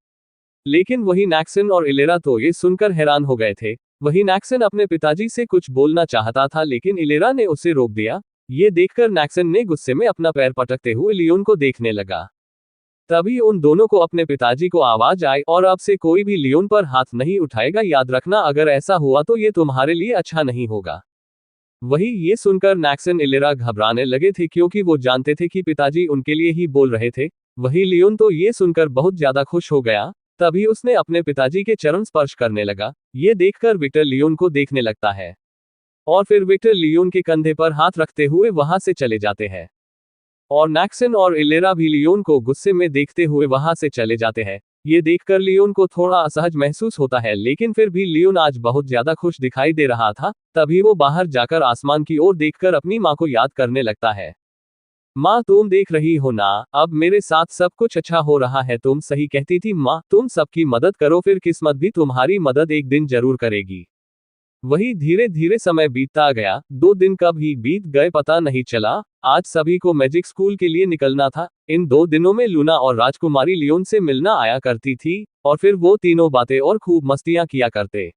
लेकिन वही नैक्सन और इलेरा तो ये सुनकर हैरान हो गए थे। वही नैक्सन अपने पिताजी से कुछ बोलना चाहता था, लेकिन इलेरा ने उसे रोक दिया। ये देखकर नैक्सन ने गुस्से में अपना पैर पटकते हुए लियोन को देखने लगा। तभी उन दोनों को अपने पिताजी को आवाज आई, और अब से कोई भी लियोन पर हाथ नहीं उठाएगा, याद रखना, अगर ऐसा हुआ तो ये तुम्हारे लिए अच्छा नहीं होगा। वही ये सुनकर नैक्सन इलेरा घबराने लगे थे, क्योंकि वो जानते थे कि पिताजी उनके लिए ही बोल रहे थे। वही लियोन तो ये सुनकर बहुत ज्यादा खुश हो गया। तभी उसने अपने पिताजी के चरण स्पर्श करने लगा। ये देखकर विक्टर लियोन को देखने लगता है और फिर विक्टर लियोन के कंधे पर हाथ रखते हुए वहां से चले जाते हैं और नैक्सन और इलेरा भी लियोन को गुस्से में देखते हुए वहां से चले जाते हैं। ये देखकर लियोन को थोड़ा असहज महसूस होता है, लेकिन फिर भी लियोन आज बहुत ज्यादा खुश दिखाई दे रहा था। तभी वो बाहर जाकर आसमान की ओर देखकर अपनी माँ को याद करने लगता है। माँ, तुम देख रही हो ना, अब मेरे साथ सब कुछ अच्छा हो रहा है। तुम सही कहती थी माँ, तुम सबकी मदद करो, फिर किस्मत भी तुम्हारी मदद एक दिन जरूर करेगी। वही धीरे धीरे समय बीतता गया। 2 दिन कब ही बीत गए पता नहीं चला। आज सभी को मैजिक स्कूल के लिए निकलना था। इन 2 दिनों में लूना और राजकुमारी लियोन से मिलना आया करती थी और फिर वो तीनों बातें और खूब मस्तियां किया करते।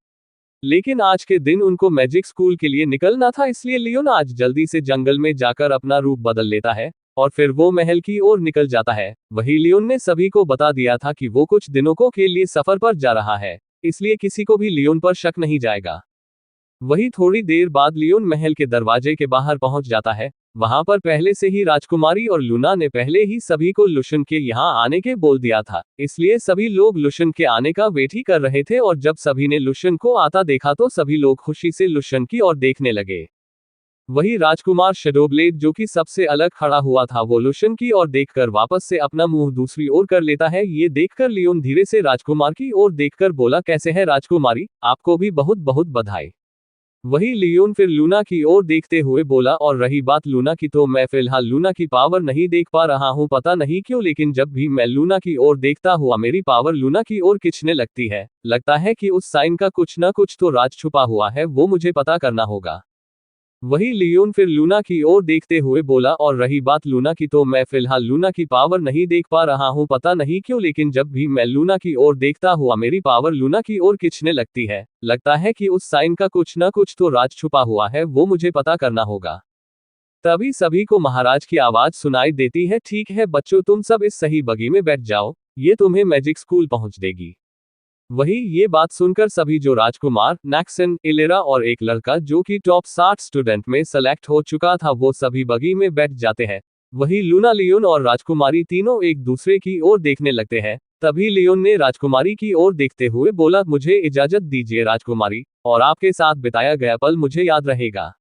लेकिन आज के दिन उनको मैजिक स्कूल के लिए निकलना था, इसलिए लियोन आज जल्दी से जंगल में जाकर अपना रूप बदल लेता है और फिर वो महल की ओर निकल जाता है। वही लियोन ने सभी को बता दिया था कि वो कुछ दिनों के लिए सफर पर जा रहा है, इसलिए किसी को भी लियोन पर शक नहीं जाएगा। वही थोड़ी देर बाद लियोन महल के दरवाजे के बाहर पहुंच जाता है। वहां पर पहले से ही राजकुमारी और लूना ने पहले ही सभी को लुशन के यहाँ आने के बोल दिया था, इसलिए सभी लोग लुशन के आने का वेट ही कर रहे थे। और जब सभी ने लुशन को आता देखा तो सभी लोग खुशी से लुशन की ओर देखने लगे। वही राजकुमार शैडोब्लेड, जो कि सबसे अलग खड़ा हुआ था, वो लुशन की ओर देखकर वापस से अपना मुंह दूसरी ओर कर लेता है। ये देखकर लियोन धीरे से राजकुमार की ओर देखकर बोला, कैसे है राजकुमारी, आपको भी बहुत बहुत बधाई। वही लियोन फिर लूना की ओर देखते हुए बोला, और रही बात लूना की, तो मैं फिलहाल लूना की पावर नहीं देख पा रहा हूँ, पता नहीं क्यों, लेकिन जब भी मैं लूना की ओर देखता हुआ मेरी पावर लूना की ओर खींचने लगती है। लगता है कि उस साइन का कुछ न कुछ तो राज छुपा हुआ है, वो मुझे पता करना होगा। वही लियोन फिर लूना की ओर देखते हुए बोला, और रही बात लूना की, तो मैं फिलहाल लूना की पावर नहीं देख पा रहा हूँ, पता नहीं क्यों, लेकिन जब भी मैं लूना की ओर देखता हुआ मेरी पावर लूना की ओर खींचने लगती है। लगता है कि उस साइन का कुछ न कुछ तो राज छुपा हुआ है, वो मुझे पता करना होगा। तभी सभी को महाराज की आवाज सुनाई देती है, ठीक है बच्चों, तुम सब इस सही बगी में बैठ जाओ, ये तुम्हें मैजिक स्कूल पहुंच देगी। वही ये बात सुनकर सभी, जो राजकुमार, नैक्सन, इलेरा और एक लड़का जो कि टॉप 60 स्टूडेंट में सेलेक्ट हो चुका था, वो सभी बगी में बैठ जाते हैं। वही लूना, लियोन और राजकुमारी तीनों एक दूसरे की ओर देखने लगते हैं। तभी लियोन ने राजकुमारी की ओर देखते हुए बोला, मुझे इजाजत दीजिए राजकुमारी, और आपके साथ बिताया गया पल मुझे याद रहेगा।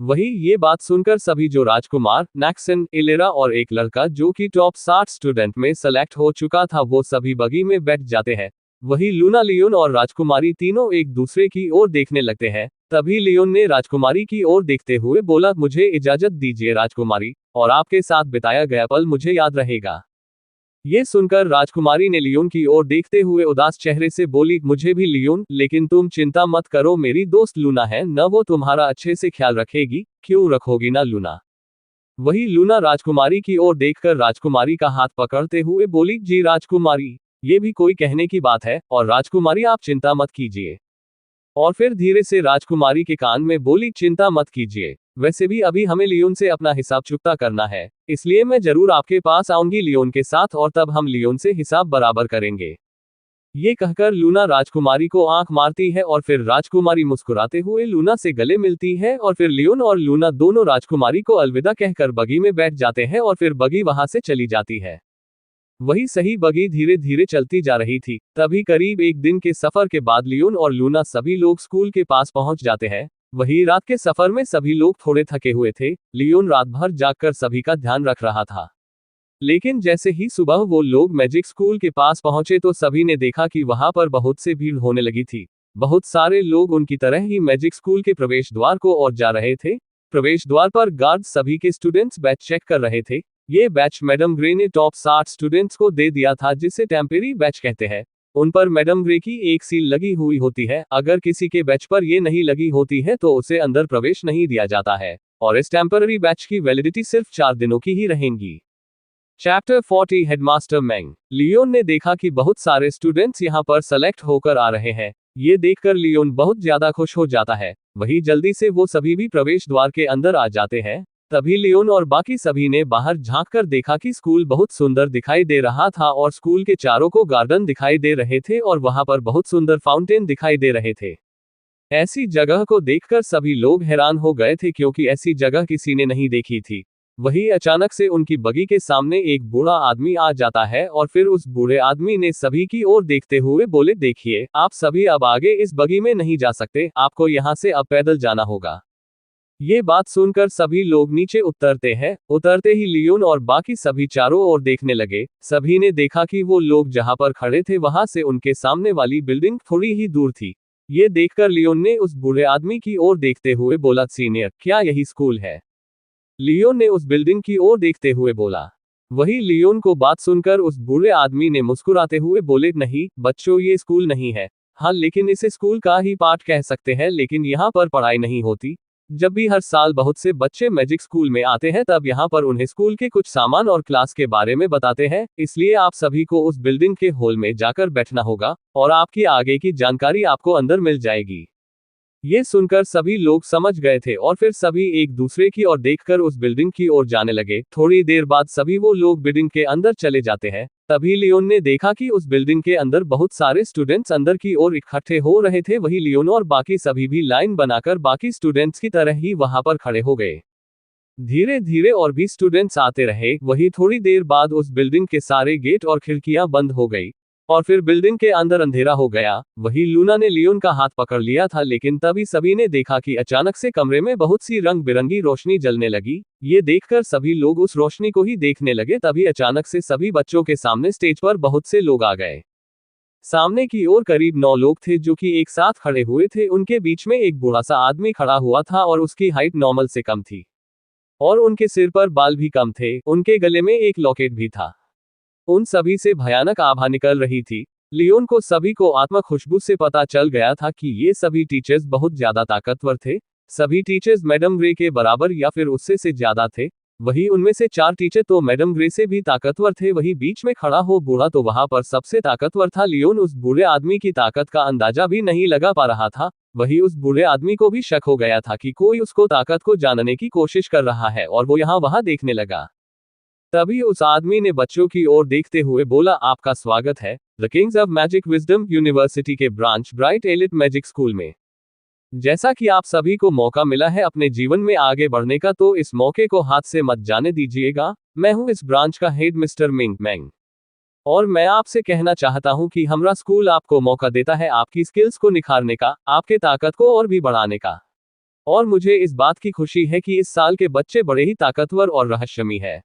वही ये बात सुनकर सभी, जो राजकुमार, नैक्सन, इलेरा और एक लड़का जो कि टॉप 60 स्टूडेंट में सेलेक्ट हो चुका था, वो सभी बगी में बैठ जाते हैं। वही लूना, लियोन और राजकुमारी तीनों एक दूसरे की ओर देखने लगते हैं। तभी लियोन ने राजकुमारी की ओर देखते हुए बोला, मुझे इजाजत दीजिए राजकुमारी, और आपके साथ बिताया गया पल मुझे याद रहेगा। ये सुनकर राजकुमारी ने लियोन की ओर देखते हुए उदास चेहरे से बोली, मुझे भी लियोन, लेकिन तुम चिंता मत करो, मेरी दोस्त लूना है न, वो तुम्हारा अच्छे से ख्याल रखेगी, क्यों रखोगी ना लूना। वही लूना राजकुमारी की ओर देखकर राजकुमारी का हाथ पकड़ते हुए बोली, जी राजकुमारी, ये भी कोई कहने की बात है, और राजकुमारी आप चिंता मत कीजिए। और फिर धीरे से राजकुमारी के कान में बोली, चिंता मत कीजिए, वैसे भी अभी हमें लियोन से अपना हिसाब चुकता करना है, इसलिए मैं जरूर आपके पास आऊंगी लियोन के साथ, और तब हम लियोन से हिसाब बराबर करेंगे। ये कहकर लूना राजकुमारी को आंख मारती है, और फिर राजकुमारी मुस्कुराते हुए लूना से गले मिलती है, और फिर लियोन और लूना दोनों राजकुमारी को अलविदा कहकर बगी में बैठ जाते हैं, और फिर बगी वहां से चली जाती है। वही सही बगी धीरे धीरे चलती जा रही थी। तभी करीब एक दिन के सफर के बाद लियोन और लूना सभी लोग स्कूल के पास पहुंच जाते हैं। वही रात के सफर में सभी लोग थोड़े थके हुए थे। लियोन रात भर जागकर सभी का ध्यान रख रहा था। लेकिन जैसे ही सुबह वो लोग मैजिक स्कूल के पास पहुंचे तो सभी ने देखा कि वहां पर बहुत से भीड़ होने लगी थी। बहुत सारे लोग उनकी तरह ही मैजिक स्कूल के प्रवेश द्वार को ओर जा रहे थे। प्रवेश द्वार पर गार्ड सभी के स्टूडेंट्स बैच चेक कर रहे थे। ये बैच मैडम ग्रे ने टॉप 60 स्टूडेंट्स को दे दिया था, जिसे टेम्परेरी बैच कहते हैं। उन पर मैडम ग्रे की एक सील लगी हुई होती है। अगर किसी के बैच पर ये नहीं लगी होती है तो उसे अंदर प्रवेश नहीं दिया जाता है, और इस टेम्परेरी बैच की वैलिडिटी सिर्फ 4 दिनों की ही रहेंगी। Chapter 40 headmaster मैंग। लियोन ने देखा कि बहुत सारे स्टूडेंट्स यहाँ पर सेलेक्ट होकर आ रहे हैं। ये देखकर लियोन बहुत ज्यादा खुश हो जाता है। वही जल्दी से वो सभी भी प्रवेश द्वार के अंदर आ जाते हैं। तभी लियोन और बाकी सभी ने बाहर झांककर देखा कि स्कूल बहुत सुंदर दिखाई दे रहा था, और स्कूल के चारों को गार्डन दिखाई दे रहे थे, और वहां पर बहुत सुंदर फाउंटेन दिखाई दे रहे थे। ऐसी जगह को देखकर सभी लोग हैरान हो गए थे, क्योंकि ऐसी जगह किसी ने नहीं देखी थी। वही अचानक से उनकी बगी के सामने एक बूढ़ा आदमी आ जाता है, और फिर उस बूढ़े आदमी ने सभी की ओर देखते हुए बोले, देखिए आप सभी अब आगे इस बगी में नहीं जा सकते, आपको यहाँ से अब पैदल जाना होगा। ये बात सुनकर सभी लोग नीचे उतरते हैं। उतरते ही लियोन और बाकी सभी चारों ओर देखने लगे। सभी ने देखा कि वो लोग जहां पर खड़े थे वहां से उनके सामने वाली बिल्डिंग थोड़ी ही दूर थी। ये देखकर लियोन ने उस बूढ़े आदमी की ओर देखते हुए बोला, सीनियर, क्या यही स्कूल है? लियोन ने उस बिल्डिंग की ओर देखते हुए बोला। वही लियोन को बात सुनकर उस बूढ़े आदमी ने मुस्कुराते हुए बोले, नहीं बच्चों, ये स्कूल नहीं है। हाँ, लेकिन इसे स्कूल का ही पार्ट कह सकते हैं, लेकिन यहाँ पर पढ़ाई नहीं होती। जब भी हर साल बहुत से बच्चे मैजिक स्कूल में आते हैं तब यहाँ पर उन्हें स्कूल के कुछ सामान और क्लास के बारे में बताते हैं, इसलिए आप सभी को उस बिल्डिंग के हॉल में जाकर बैठना होगा, और आपकी आगे की जानकारी आपको अंदर मिल जाएगी। ये सुनकर सभी लोग समझ गए थे, और फिर सभी एक दूसरे की ओर देखकर उस बिल्डिंग की ओर जाने लगे। थोड़ी देर बाद सभी वो लोग बिल्डिंग के अंदर चले जाते हैं। तभी लियोन ने देखा कि उस बिल्डिंग के अंदर बहुत सारे स्टूडेंट्स अंदर की ओर इकट्ठे हो रहे थे। वही लियोन और बाकी सभी भी लाइन बनाकर बाकी स्टूडेंट्स की तरह ही वहां पर खड़े हो गए। धीरे धीरे और भी स्टूडेंट्स आते रहे। वही थोड़ी देर बाद उस बिल्डिंग के सारे गेट और खिड़कियां बंद हो गई, और फिर बिल्डिंग के अंदर अंधेरा हो गया। वही लूना ने लियोन का हाथ पकड़ लिया था, लेकिन तभी सभी ने देखा कि अचानक से कमरे में बहुत सी रंग बिरंगी रोशनी जलने लगी। ये देखकर सभी लोग उस रोशनी को ही देखने लगे। तभी अचानक से सभी बच्चों के सामने स्टेज पर बहुत से लोग आ गए। सामने की ओर करीब 9 लोग थे जो कि एक साथ खड़े हुए थे। उनके बीच में एक बूढ़ा सा आदमी खड़ा हुआ था, और उसकी हाइट नॉर्मल से कम थी, और उनके सिर पर बाल भी कम थे। उनके गले में एक लॉकेट भी था। उन सभी से भयानक आभा निकल रही थी। लियोन को सभी को आत्मा खुशबू से पता चल गया था कि ये सभी टीचर्स बहुत ज्यादा ताकतवर थे। सभी टीचर्स मैडम ग्रे के बराबर या फिर उससे से ज्यादा थे। वही उनमें से 4 टीचर तो मैडम ग्रे से भी ताकतवर थे। वही बीच में खड़ा हो बूढ़ा तो वहां पर सबसे ताकतवर था। लियोन उस बूढ़े आदमी की ताकत का अंदाजा भी नहीं लगा पा रहा था। वही उस बूढ़े आदमी को भी शक हो गया था कि कोई उसको ताकत को जानने की कोशिश कर रहा है और वो यहाँ वहां देखने लगा। तभी उस आदमी ने बच्चों की ओर देखते हुए बोला, आपका स्वागत है the kings of magic wisdom university के branch bright elite magic school में। जैसा कि आप सभी को मौका मिला है अपने जीवन में आगे बढ़ने का, तो इस मौके को हाथ से मत जाने दीजिएगा। मैं हूं इस ब्रांच का हेड मिस्टर मिंग मैंग, और मैं आपसे कहना चाहता हूं कि हमारा स्कूल आपको मौका देता है आपकी स्किल्स को निखारने का, आपके ताकत को और भी बढ़ाने का। और मुझे इस बात की खुशी है कि इस साल के बच्चे बड़े ही ताकतवर और रहस्यमयी है।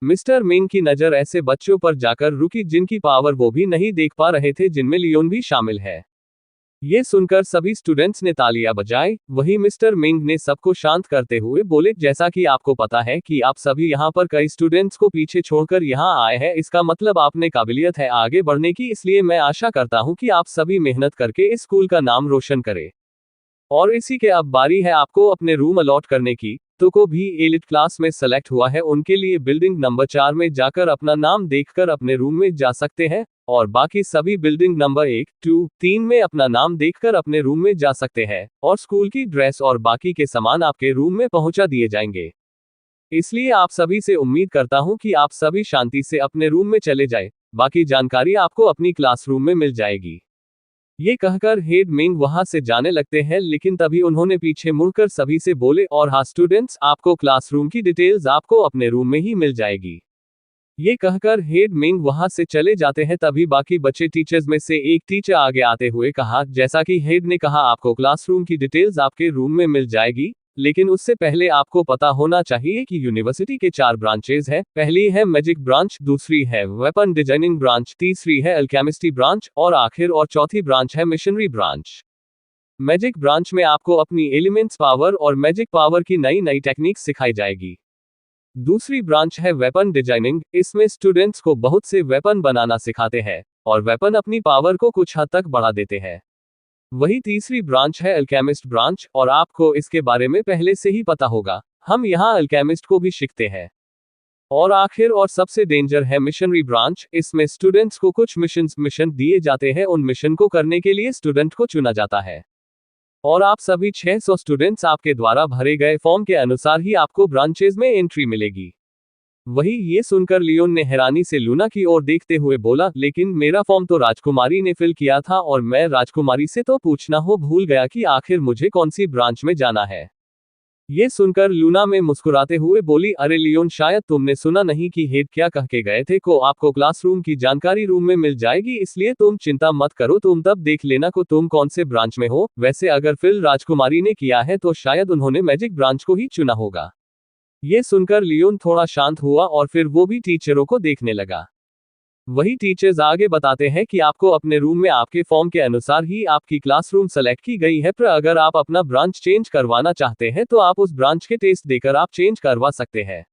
मिस्टर मिंग की नजर ऐसे बच्चों पर जाकर रुकी जिनकी पावर वो भी नहीं देख पा रहे थे, जिनमें लियोन भी शामिल है। ये सुनकर सभी स्टूडेंट्स ने तालियां बजाई। वही मिस्टर मिंग ने सबको शांत करते हुए बोले, जैसा कि आपको पता है कि आप सभी यहाँ पर कई स्टूडेंट्स को पीछे छोड़कर यहाँ आए हैं, इसका मतलब आप में काबिलियत है आगे बढ़ने की। इसलिए मैं आशा करता हूँ कि आप सभी मेहनत करके इस स्कूल का नाम रोशन करें। और इसी के अब बारी है आपको अपने रूम अलॉट करने की। तो को भी एलिट क्लास में सेलेक्ट हुआ है, उनके लिए बिल्डिंग नंबर 4 में जाकर अपना नाम देखकर अपने रूम में जा सकते हैं, और बाकी सभी बिल्डिंग नंबर 1, 2, 3 में अपना नाम देखकर अपने रूम में जा सकते हैं, और स्कूल की ड्रेस और बाकी के सामान आपके रूम में पहुंचा दिए जाएंगे। इसलिए आप सभी से उम्मीद करता हूं कि आप सभी शांति से अपने रूम में चले जाए। बाकी जानकारी आपको अपनी क्लासरूम में मिल जाएगी। ये कहकर हेड मिंग वहां से जाने लगते हैं, लेकिन तभी उन्होंने पीछे मुड़कर सभी से बोले, और हाँ स्टूडेंट्स, आपको क्लासरूम की डिटेल्स आपको अपने रूम में ही मिल जाएगी। ये कहकर हेड मिंग वहां से चले जाते हैं। तभी बाकी बचे टीचर्स में से एक टीचर आगे आते हुए कहा, जैसा कि हेड ने कहा आपको क्लासरूम की डिटेल्स आपके रूम में मिल जाएगी, लेकिन उससे पहले आपको पता होना चाहिए कि यूनिवर्सिटी के 4 ब्रांचेज है। पहली है मैजिक ब्रांच, दूसरी है वेपन डिजाइनिंग ब्रांच, तीसरी है अल्केमिस्ट्री ब्रांच, और आखिर और चौथी ब्रांच है मिशनरी ब्रांच। मैजिक ब्रांच में आपको अपनी एलिमेंट्स पावर और मैजिक पावर की नई नई टेक्निक्स सिखाई जाएगी। दूसरी ब्रांच है वेपन डिजाइनिंग, इसमें स्टूडेंट्स को बहुत से वेपन बनाना सिखाते हैं, और वेपन अपनी पावर को कुछ हद तक बढ़ा देते हैं। वही तीसरी ब्रांच है अल्केमिस्ट ब्रांच, और आपको इसके बारे में पहले से ही पता होगा, हम यहाँ अल्केमिस्ट को भी सीखते हैं। और आखिर और सबसे डेंजर है मिशनरी ब्रांच, इसमें स्टूडेंट्स को कुछ मिशन दिए जाते हैं, उन मिशन को करने के लिए स्टूडेंट को चुना जाता है, और आप सभी 600 स्टूडेंट्स आपके द्वारा भरे गए फॉर्म के अनुसार ही आपको ब्रांचेज में एंट्री मिलेगी। वही ये सुनकर लियोन ने हैरानी से लूना की ओर देखते हुए बोला, लेकिन मेरा फॉर्म तो राजकुमारी ने फिल किया था, और मैं राजकुमारी से तो पूछना हो भूल गया कि आखिर मुझे कौन सी ब्रांच में जाना है। ये सुनकर लूना में मुस्कुराते हुए बोली, अरे लियोन, शायद तुमने सुना नहीं कि हेड क्या कह के गए थे, को आपको क्लासरूम की जानकारी रूम में मिल जाएगी, इसलिए तुम चिंता मत करो, तुम तब देख लेना को तुम कौन से ब्रांच में हो। वैसे अगर फिल राजकुमारी ने किया है तो शायद उन्होंने मैजिक ब्रांच को ही चुना होगा। ये सुनकर लियोन थोड़ा शांत हुआ, और फिर वो भी टीचरों को देखने लगा। वही टीचर्स आगे बताते हैं कि आपको अपने रूम में आपके फॉर्म के अनुसार ही आपकी क्लासरूम सेलेक्ट की गई है, पर अगर आप अपना ब्रांच चेंज करवाना चाहते हैं तो आप उस ब्रांच के टेस्ट देकर आप चेंज करवा सकते हैं।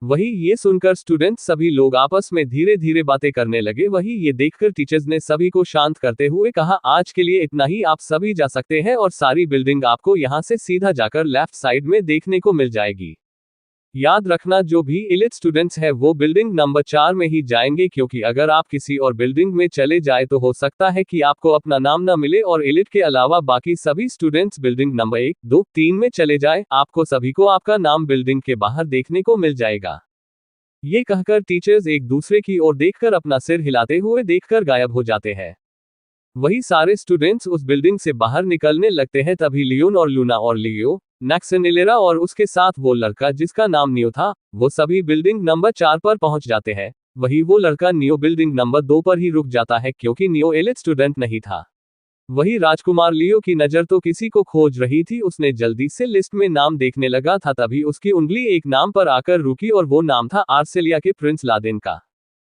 वही ये सुनकर स्टूडेंट्स सभी लोग आपस में धीरे धीरे बातें करने लगे। वही ये देखकर टीचर्स ने सभी को शांत करते हुए कहा, आज के लिए इतना ही, आप सभी जा सकते हैं, और सारी बिल्डिंग आपको यहाँ से सीधा जाकर लेफ्ट साइड में देखने को मिल जाएगी। याद रखना, जो भी एलिट स्टूडेंट्स है वो बिल्डिंग नंबर 4 में ही जाएंगे, क्योंकि अगर आप किसी और बिल्डिंग में चले जाए तो हो सकता है कि आपको अपना नाम न मिले, और एलिट के अलावा बाकी सभी स्टूडेंट्स बिल्डिंग नंबर 1, 2, 3 में चले जाए, आपको सभी को आपका नाम बिल्डिंग के बाहर देखने को मिल जाएगा। ये कहकर टीचर्स एक दूसरे की ओर देखकर अपना सिर हिलाते हुए देखकर गायब हो जाते हैं। वही सारे स्टूडेंट्स उस बिल्डिंग से बाहर निकलने लगते हैं। तभी लियोन और लूना और लियो, नैक्सन, इलेरा और उसके साथ वो लड़का जिसका नाम नियो था, वो सभी बिल्डिंग नंबर 4 पर पहुंच जाते हैं। वही वो लड़का नियो बिल्डिंग नंबर 2 पर ही रुक जाता है, क्योंकि नियो एलिट स्टूडेंट नहीं था। वही राजकुमार लियो की नजर तो किसी को खोज रही थी, उसने जल्दी से लिस्ट में नाम देखने लगा था। तभी उसकी उंगली एक नाम पर आकर रुकी, और वो नाम था आर्सेलिया के प्रिंस लादेन का।